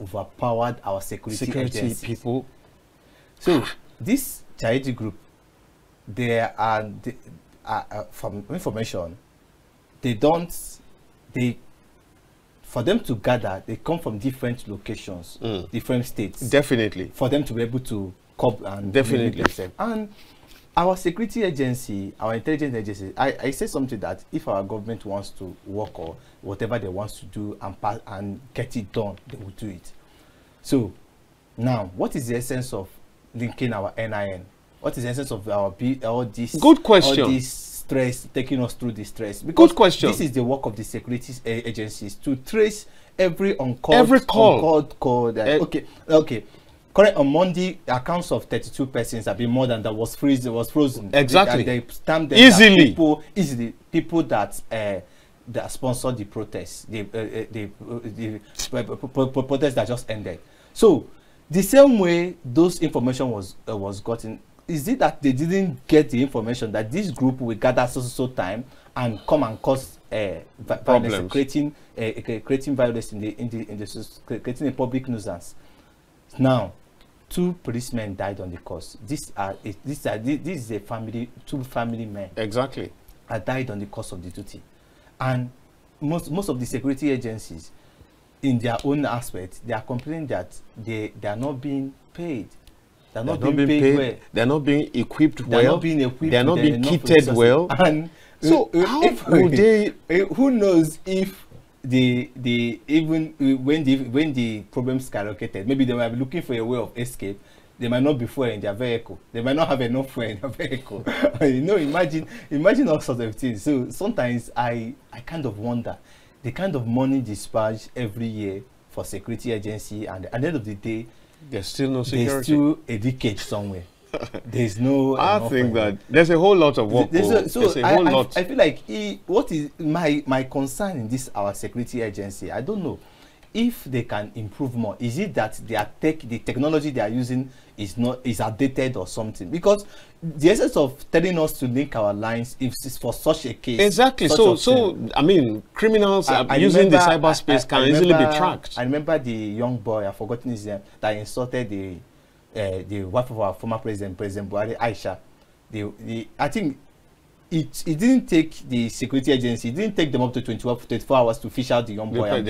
overpowered our security
people?
So this charity group, they are from information, for them to gather, they come from different locations, different states.
Definitely.
For them to be able to cope and
definitely
themselves. And our security agency, our intelligence agency, I say something that if our government wants to work or whatever they want to do and get it done, they will do it. So now, what is the essence of linking our NIN? What is the essence of all this?
Good question.
All this stress, taking us through the stress. Because
good question.
This is the work of the security agencies, to trace every call. Okay. Correct. On Monday, accounts of 32 persons have been more than that was frozen.
Exactly.
They stamped them
easily.
People that that sponsored the protests, the protests that just ended. So the same way those information was gotten, is it that they didn't get the information that this group will gather so time and come and cause violence, creating violence creating a public nuisance? Now, 2 policemen died on the course. This is a family, 2 family men.
Exactly.
Died on the course of the duty, and most of the security agencies, in their own aspect, they are complaining that they are not being paid. They're not being paid well.
They're not being equipped well.
They're not being equipped.
They're not being kitted well.
And
so how would they?
Who knows if they even when the problem skyrocketed, maybe they might be looking for a way of escape. They might not be fuel in their vehicle. They might not have enough fuel in their vehicle. You know, imagine all sorts of things. So sometimes I kind of wonder the kind of money dispatched every year for security agency, and at the end of the day,
there's still no security.
There's still a leakage somewhere. There's no.
I think that there's a whole lot of work.
I feel like what is my concern in this our security agency? I don't know if they can improve more. Is it that the technology they are using is outdated or something? Because the essence of telling us to link our lines is for such a case.
Exactly. So I mean, criminals using the cyberspace can easily be tracked.
I remember the young boy, I've forgotten his name, that insulted the wife of our former president, President Buhari, Aisha. I think it didn't take the security agency, it didn't take them up to 24 hours to fish out the young boy and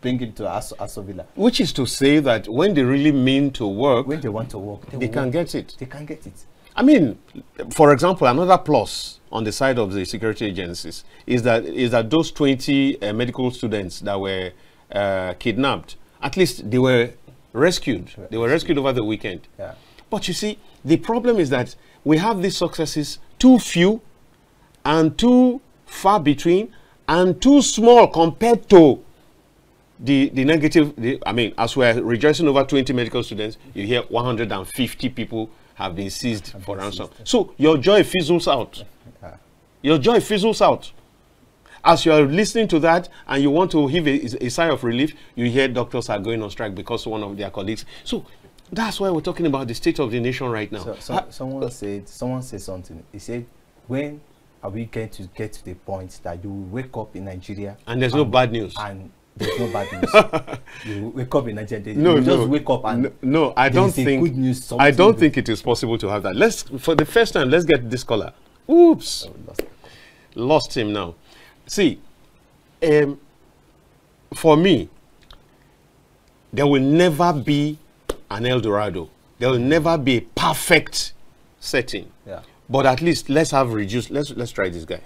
bring him to Aso Villa.
Which is to say that when they really mean to work,
when they want to work,
they can get it.
They can get it.
I mean, for example, another plus on the side of the security agencies is that those 20 medical students that were kidnapped, at least they were rescued. They were rescued over the weekend.
Yeah.
But you see, the problem is that we have these successes too few and too far between and too small compared to the negative. I mean, as we're rejoicing over 20 medical students, you hear 150 people have been seized for ransom. So your joy fizzles out. Your joy fizzles out. As you are listening to that and you want to heave a sigh of relief, you hear doctors are going on strike because one of their colleagues. So that's why we're talking about the state of the nation right now.
Someone said something. He said, when are we going to get to the point that you wake up in Nigeria
and there's no bad news?
And there's no bad news. You wake up in Nigeria. You just wake up and
no, I don't think
good news.
I don't think it is possible to have that. For the first time, let's get this caller. Oops, lost him now. See, for me, there will never be an El Dorado. There will never be a perfect setting.
Yeah.
But at least let's have reduced. Let's try this guy.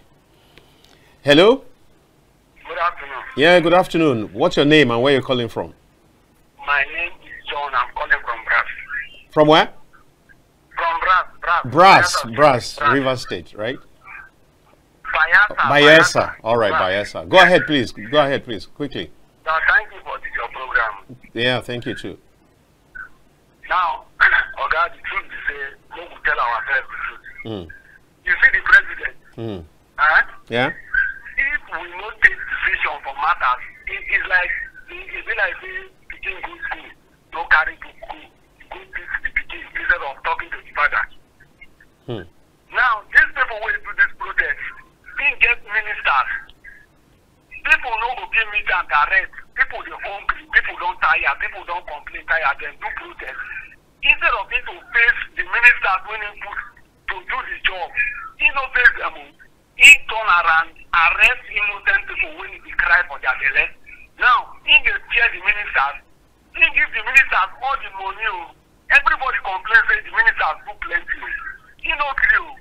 Hello.
Good afternoon.
Yeah, good afternoon. What's your name and where you're calling from?
My name is John. I'm calling from Brass.
From where?
From
Brass, River State, right?
Bayelsa.
All right, Bayelsa. Go ahead, please. Go ahead, please. Quickly.
Now, thank you for your program.
Yeah, thank you too.
Now, Oga, the truth is, we will tell ourselves the truth. You see the president.
Yeah.
If we not take decision for matters, it's like picking good school, no carry to school, good teach the picking instead of talking to the father. Now, these people will do this protest. They get ministers. People no go give meet and arrest. People they hungry. People don't tire. People don't complain tire. Then do protest. Instead of him to face the ministers when he put to do the job, he no face them. He turn around, arrest innocent people when they cry for their belly. Now, he get fear the ministers. He give the ministers all the money. Everybody complains that the ministers do plenty. He no clear.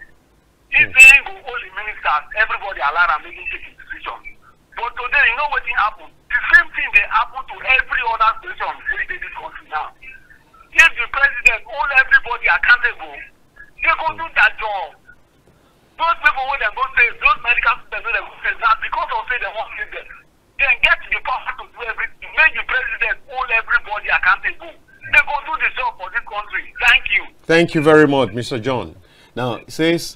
He say go all the ministers, everybody allow and make him take a decision. But today, you know what happened? The same thing they happen to every other station within this country now. If the president hold everybody accountable, they go do that job. Those people when they go say, those medical students when they go say that because of say they want to save them, then get the power to do everything. Make the president hold everybody accountable. They go do the job for this country. Thank you.
Thank you very much, Mr. John. Now, it says,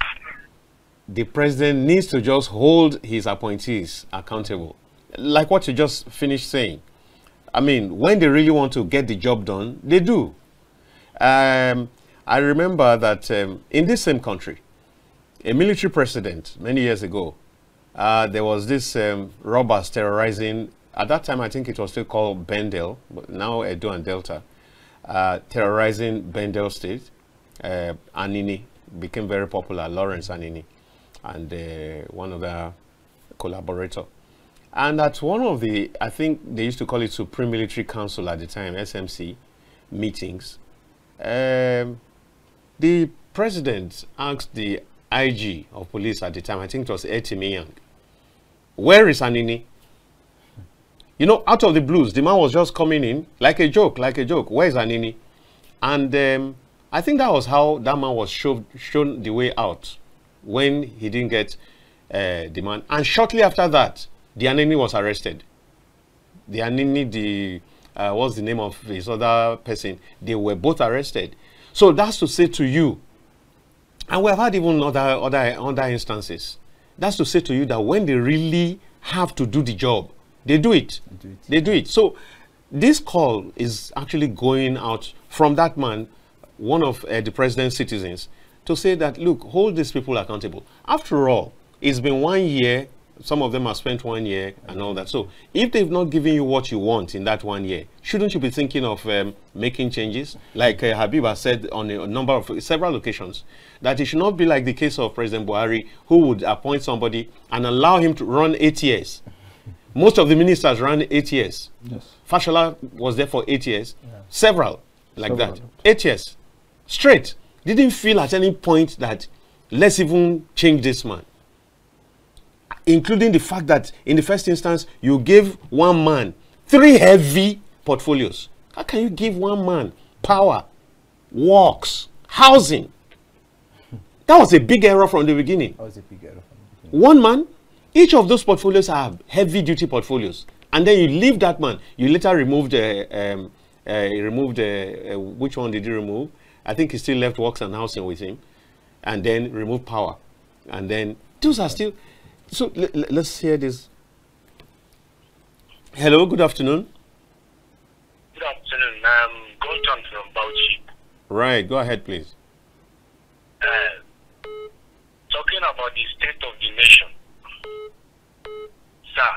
the president needs to just hold his appointees accountable. Like what you just finished saying. I mean, when they really want to get the job done, they do. I remember that in this same country, a military president many years ago, there was this robbers terrorizing, at that time I think it was still called Bendel, but now Edo and Delta, terrorizing Bendel State. Anini became very popular, Lawrence Anini, and one other collaborator. And at one of the, I think they used to call it Supreme Military Council at the time, SMC, meetings, the president asked the IG of police at the time, I think it was Etimiyang, where is Anini? You know, out of the blues, the man was just coming in like a joke, where is Anini? And I think that was how that man was shown the way out when he didn't get the man. And shortly after that, the Anini was arrested. The Anini, what's the name of his other person? They were both arrested. So that's to say to you, and we have had even other instances. That's to say to you that when they really have to do the job, they do it. They do it. So this call is actually going out from that man, one of the president's citizens, to say that, look, hold these people accountable. After all, it's been 1 year. Some of them have spent 1 year and all that. So if they've not given you what you want in that 1 year, shouldn't you be thinking of making changes? Like Habib has said on several occasions, that it should not be like the case of President Buhari, who would appoint somebody and allow him to run 8 years. Most of the ministers ran 8 years. Yes. Fashola was there for 8 years. Yeah. Several like that. 8 years. Straight. Didn't feel at any point that let's even change this man. Including the fact that in the first instance, you gave one man 3 heavy portfolios. How can you give one man power, works, housing? That was a big error from the beginning. That was a big error from the beginning. One man, each of those portfolios are heavy duty portfolios. And then you leave that man. You later removed, which one did you remove? I think he still left works and housing with him. And then removed power. And then those are still... So let's hear this. Hello, good afternoon.
Good afternoon. I'm Golton from Bauchi.
Right, go ahead, please.
Talking about the state of the nation. Sir,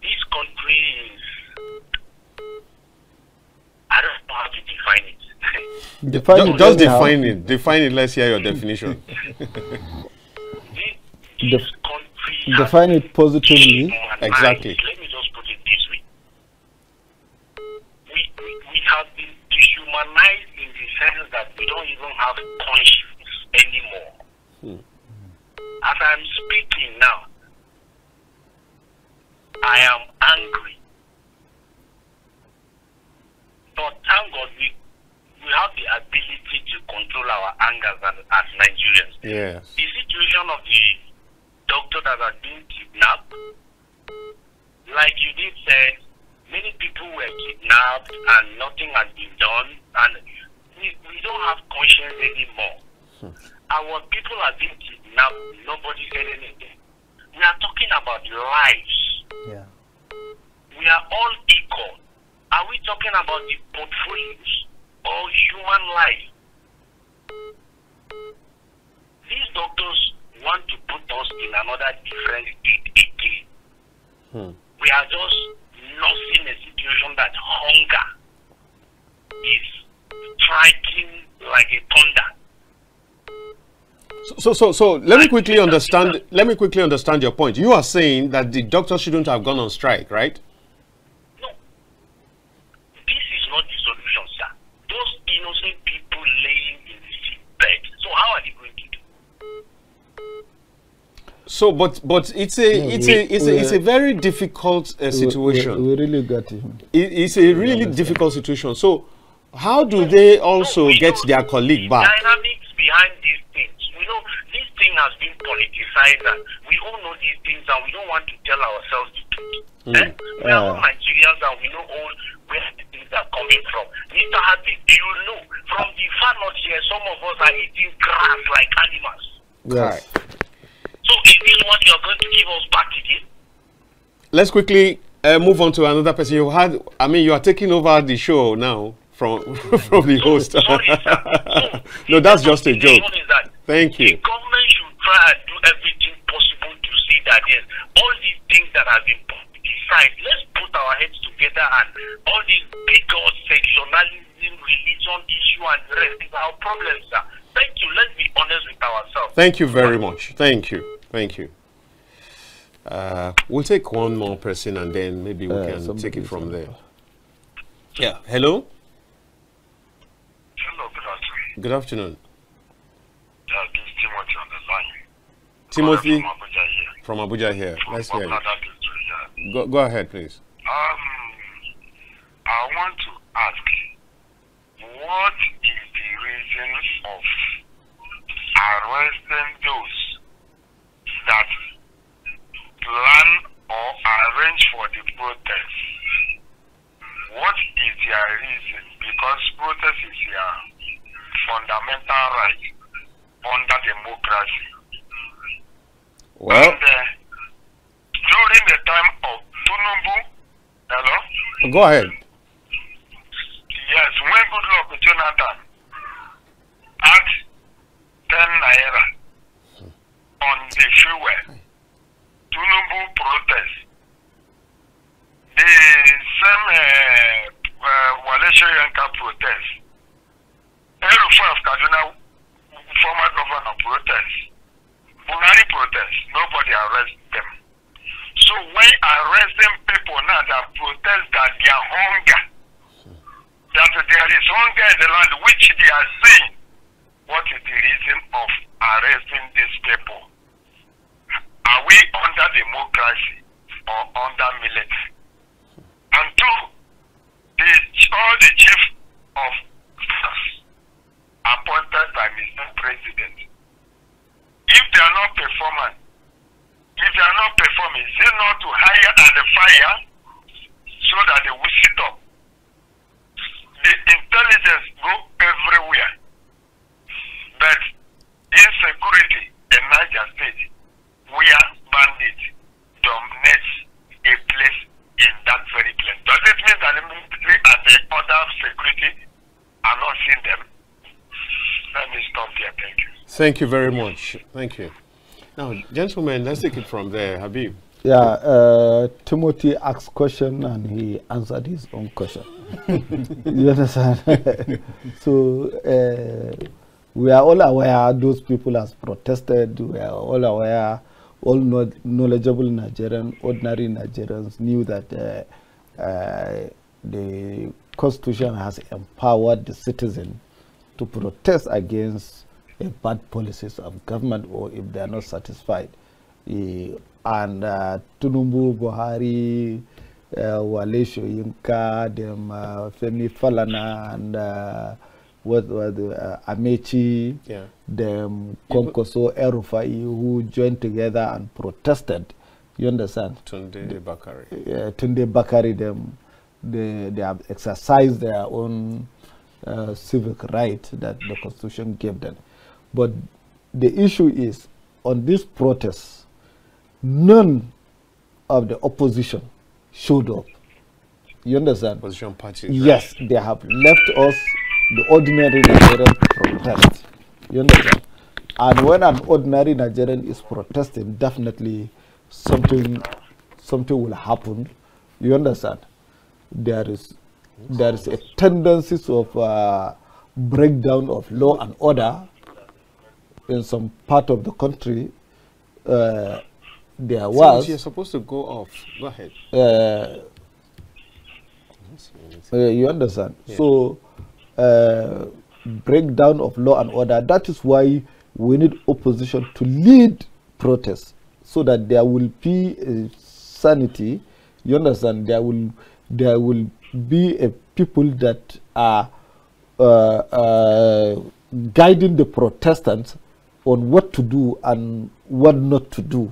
this country is... I don't know how to define it.
Just define it. Define it. Let's hear your definition.
Define it positively.
Exactly.
Let me just put it this way. We have been dehumanized in the sense that we don't even have conscience anymore. As I'm speaking now, I am angry. But thank God we have the ability to control our anger as Nigerians.
Yes.
The situation of the doctor that are being kidnapped, like you did said, many people were kidnapped and nothing has been done, and we don't have conscience anymore. Our people are being kidnapped, nobody said anything. We are talking about lives.
Yeah.
We are all equal. Are we talking about the portfolios or human life? These doctors want to put us in another different state again. We are just nursing a situation that hunger is striking like a thunder.
So let me quickly understand. Let me quickly understand your point. You are saying that the doctors shouldn't have gone on strike, right?
No, this is not the solution, sir. Those innocent people laying in the sick bed. So how are they going to do?
So, but it's a very difficult situation.
We really got it.
It's a really difficult situation. So, how do they also get their colleague back?
Dynamics behind these things. We know this thing has been politicized, and we all know these things, and we don't want to tell ourselves the truth. We are all Nigerians, and we know all where the things are coming from. Mr. Habib, do you know from the far north here, some of us are eating grass like animals?
Yes.
is this what you're going to give us back again?
Let's quickly move on to another person. You had, I mean, you are taking over the show now from from the host.
Sorry, sir.
No, that's just a joke. Thank you.
The government should try and do everything possible to see that yes, all these things that have been decided, let's put our heads together and all these bigger sectionalism, religion issue and the rest is our problems, sir. Thank you. Let's be honest with ourselves.
Thank you very much. Thank you. Thank you. We'll take one more person and then maybe we can take it from there. Yeah. Hello?
Hello, good afternoon.
Good afternoon.
Yeah, this is Timothy on the line.
Timothy
from Abuja here.
From Abuja here. Let's hear
you.
Go ahead, please.
I want to ask, what is the reason of arresting those that plan or arrange for the protest? What is their reason? Because protest is their fundamental right under democracy.
Well,
and, during the time of Tinubu, hello?
Go ahead.
Yes, when Goodluck Jonathan had 10 naira on the fuel, Tinubu protest. The same Wale protest. Erufa of Kaduna, former governor protest. Buhari protest. Nobody arrest them. So when arresting people now that protest that their hunger, that there is hunger in the land which they are saying, what is the reason of arresting these people? Are we under democracy or under military? And two, all the chief of staff appointed by Mr. President, if they are not performing, is it not to hire and fire so that they will sit up? The intelligence go everywhere, but insecurity in Niger State, where bandits dominate a place in that very place. Does it mean that the military and the other security are not seeing them? Let me stop here. Thank you.
Thank you very much. Thank you. Now, gentlemen, let's take it from there. Habib.
Yeah, Timothy asked question and he answered his own question. You understand? So, we are all aware those people has protested. We are all aware, all knowledgeable Nigerians, ordinary Nigerians knew that the Constitution has empowered the citizen to protest against bad policies of government or if they are not satisfied. And Tinubu, Buhari, Wale Soyinka, them Femi Falana, and what were the Amechi, them Konkoso El-Rufai, who joined together and protested. You understand?
Tunde Bakari.
Tunde Bakari, them they have exercised their own civic right that the Constitution gave them. But the issue is, on this protest, none of the opposition showed up. You understand?
Opposition parties.
Yes, they have left us, the ordinary Nigerian, to protest. You understand? And when an ordinary Nigerian is protesting, definitely something will happen. You understand? There is a tendency of breakdown of law and order in some part of the country. There was.
You're supposed to go off. Go ahead.
You understand?
Yeah.
So, breakdown of law and order. That is why we need opposition to lead protests, so that there will be a sanity. You understand? There will be a people that are guiding the protestants on what to do and what not to do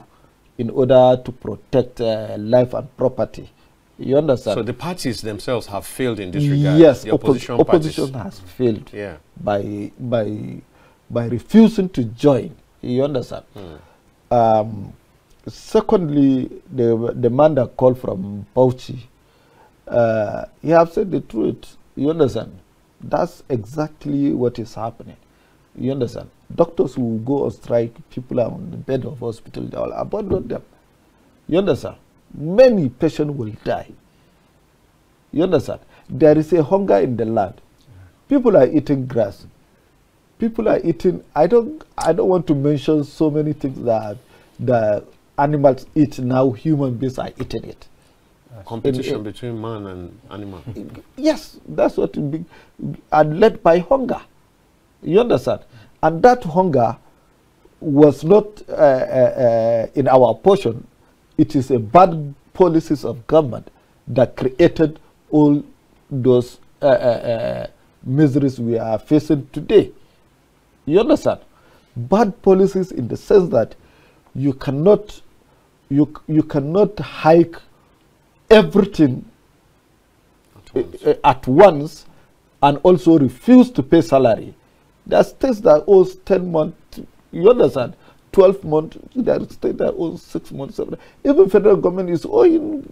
in order to protect life and property. You understand?
So the parties themselves have failed in this regard.
Yes,
the opposition
has failed.
Yeah.
by refusing to join. You understand? Secondly, the man that called from Bauchi, he have said the truth. You understand? That's exactly what is happening. You understand? Doctors will go on strike, people are on the bed of hospital, they will abandon them. You understand? Many patients will die. You understand? There is a hunger in the land. People are eating grass. People are eating, I don't want to mention so many things that the animals eat now, human beings are eating it.
Competition between man and animal.
Yes, that's what it be, and led by hunger. You understand? And that hunger was not in our portion. It is a bad policies of government that created all those miseries we are facing today. You understand? Bad policies in the sense that you cannot hike everything at once and also refuse to pay salary. There's states that owes 10 months, you understand, 12 months, there are states that owes 6 months. Even federal government is owing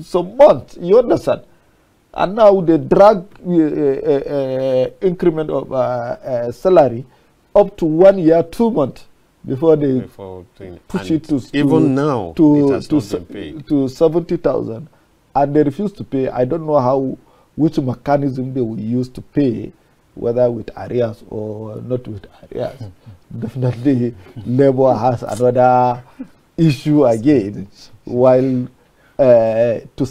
some months, you understand. And now they drag increment of salary up to 1 year, 2 months before they push it to
even now it has not been paid.
To 70,000, and they refuse to pay. I don't know which mechanism they will use to pay, whether with arrears or not with arrears. Definitely, labor has another issue again, while to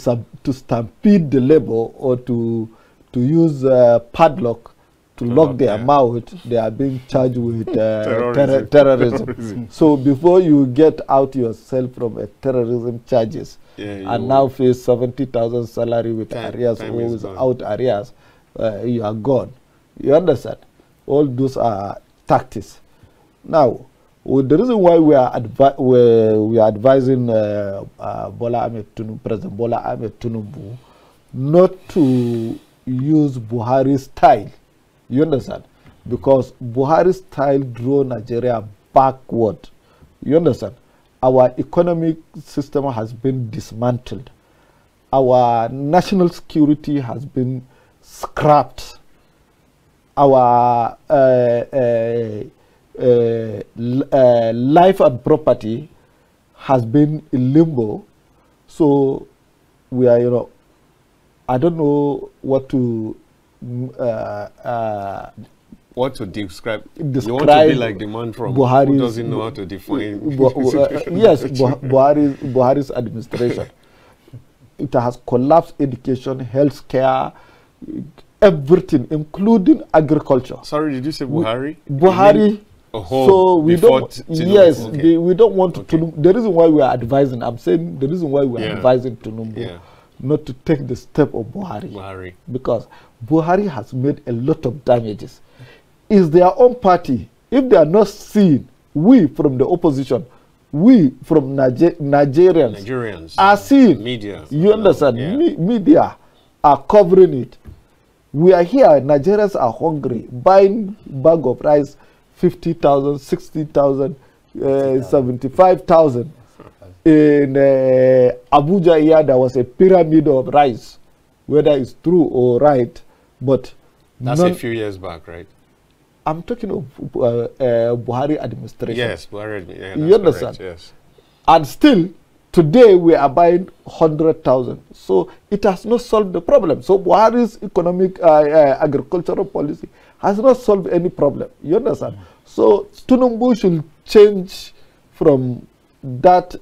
stampede the labor or to use padlock to lock their mouth, they are being charged with terrorism. So before you get out yourself from a terrorism charges and now face 70,000 salary with arrears or without arrears, you are gone. You understand? All those are tactics. Now, the reason why we are advising President Bola Ahmed Tinubu not to use Buhari's style, you understand? Because Buhari's style drew Nigeria backward. You understand? Our economic system has been dismantled. Our national security has been scrapped. Our life and property has been in limbo. So we are, I don't know what to
describe. You want to be like the man from Buhari, who doesn't know how to define.
Yes, Buhari's administration. It has collapsed education, health care, everything, including agriculture.
Sorry, did you say Buhari?
Buhari. So we don't. Yes,
okay.
We don't want to. The reason why we are advising, I'm saying the reason why we are advising Tinubu not to take the step of Buhari, because Buhari has made a lot of damages. It's their own party. If they are not seen, we from the opposition, we from Nigerians are seen.
Media.
You understand? Media are covering it. We are here. Nigerians are hungry, buying bag of rice, 50,000, 60,000, 75,000. In Abuja here, there was a pyramid of rice, whether it's true or right, but
that's a few years back, right?
I'm talking of Buhari administration.
Yes, Buhari. Yeah,
you understand?
Correct, yes.
And still, today we are buying 100,000. So it has not solved the problem. So Buhari's economic agricultural policy has not solved any problem. You understand? So Tinubu should change from that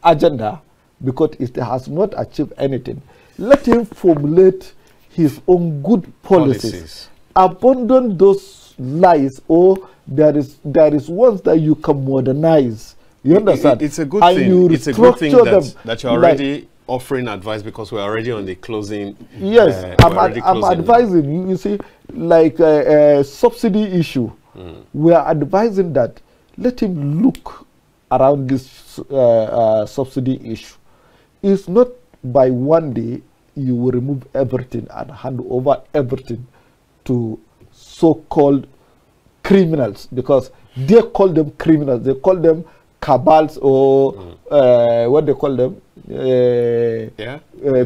agenda because it has not achieved anything. Let him formulate his own good policies. Abandon those lies, or there is ones that you can modernize. You understand?
It's a good thing. It's a good thing that you're already offering advice, because we're already on the closing.
Yes, I'm advising you. You see, like a subsidy issue, we are advising that let him look around this subsidy issue. It's not by one day you will remove everything and hand over everything to so-called criminals, because they call them criminals. They call them cabals, or what they call them,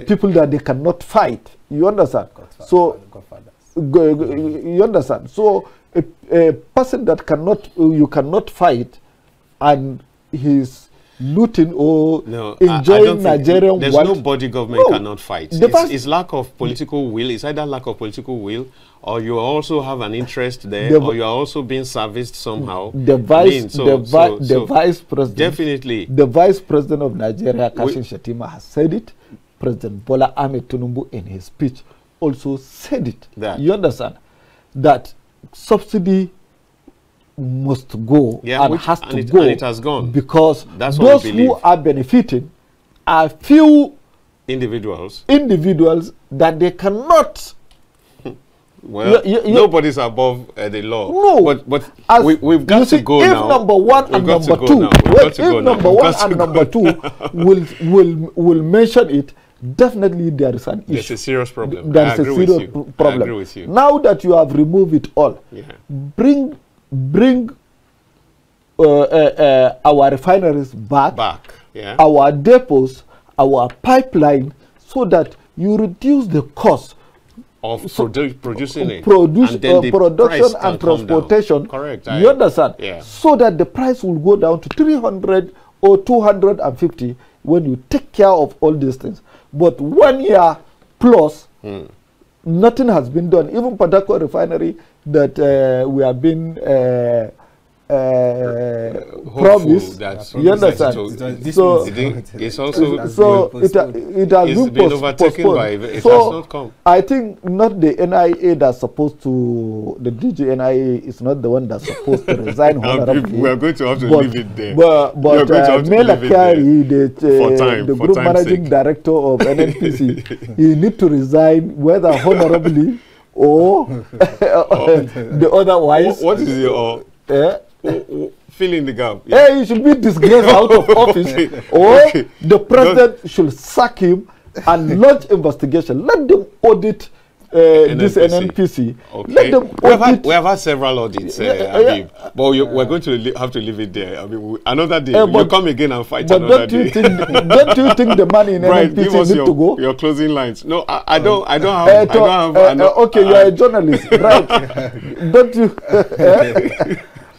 people that they cannot fight. You understand? You understand? So a person that you cannot fight, and he's looting or enjoying Nigerian
there's
wealth.
nobody government cannot fight. It's lack of political will. It's either lack of political will, or you also have an interest there, or you are also being serviced somehow.
The vice president,
definitely,
the vice president of Nigeria, Kashim Shettima, has said it. President Bola Ahmed Tinubu, in his speech, also said it. You understand that subsidy must go, and has to go,
and it has gone,
because those who are benefiting are few
individuals
that they cannot.
Well, nobody's above the law.
No,
but we've got to go now.
If number one and number two, if number one and number two will mention it, definitely there is an issue.
There's a serious problem.
There is a serious problem.
I agree with you.
Now that you have removed it all, bring our refineries back, our depots, our pipeline, so that you reduce the cost
of producing it,
production
the
and transportation.
Correct.
You understand?
Yeah.
So that the price will go down to 300 or 250 when you take care of all these things. But 1 year plus, nothing has been done. Even Padako refinery that we have been promised. You understand? So
it's also
it has been
overtaken by it has not come.
I think not the NIA that's supposed to, the DG NIA is not the one that's supposed to resign honorably.
We are going to have to leave it there.
But Mela Kyari, the group managing director of NNPC, he need to resign whether honorably or the otherwise.
What is your fill in the gap?
He should be disgraced out of office, or the president should sack him and launch investigation. Let them audit this NNPC.
Okay.
Let them audit.
We have had several audits, Habib, but we're going to have to leave it there. I mean, another day you come again and fight another day.
Don't you think the money in NNPC need to go?
Your closing lines. No, I don't have.
Okay, you are a journalist, right? Don't you?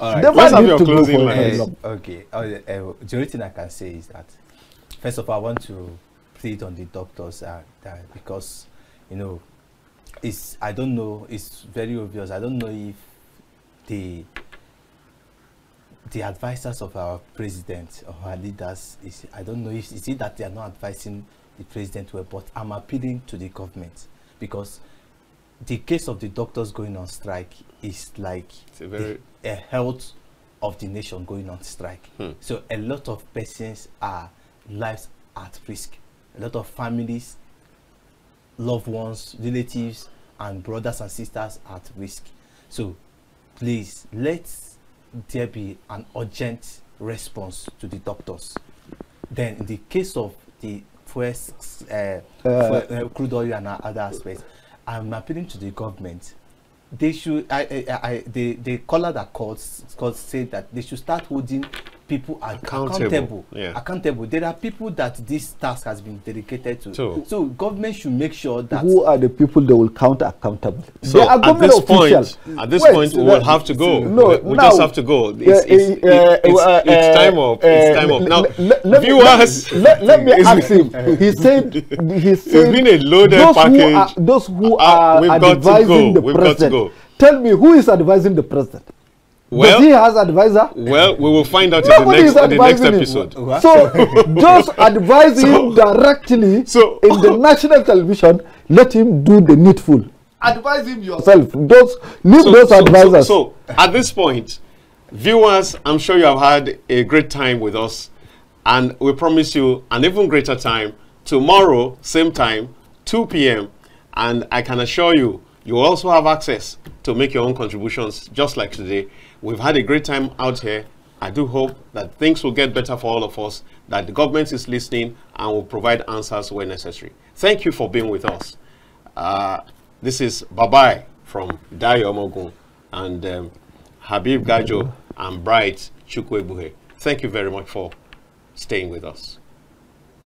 All right.
Let's have your closing lines.
Okay. The only thing I can say is that, first of all, I want to plead on the doctors because, you know, I don't know, it's very obvious. I don't know if the advisors of our president or our leaders I don't know if it's that they are not advising the president well, but I'm appealing to the government, because the case of the doctors going on strike is like a health of the nation going on strike. So a lot of persons lives at risk. A lot of families, loved ones, relatives, and brothers and sisters at risk. So please, let there be an urgent response to the doctors. Then in the case of the crude oil and other aspects, I'm appealing to the government. They should, the caller that called said that they should start holding people accountable. Accountable. There are people that this task has been dedicated to. So government should make sure that.
Who are the people that will count accountable?
So at this point, we will have to go. We just have to go. It's time up. It's time up. Now, viewers,
let me ask him. He said
it's been a loaded package.
Those who are advising the president. Tell me, who is advising the president?
Well,
does he has advisor?
Well, we will find out in the next episode.
So just advise him directly in the national television. Let him do the needful. Advise him yourself. Leave those advisors.
So at this point, viewers, I'm sure you have had a great time with us, and we promise you an even greater time tomorrow, same time, 2 p.m. And I can assure you, you also have access to make your own contributions, just like today. We've had a great time out here. I do hope that things will get better for all of us, that the government is listening and will provide answers where necessary. Thank you for being with us. This is bye-bye from Dayo Omoogun, and Habib Gajo and Bright CHUKWUEGBUGHE. Thank you very much for staying with us.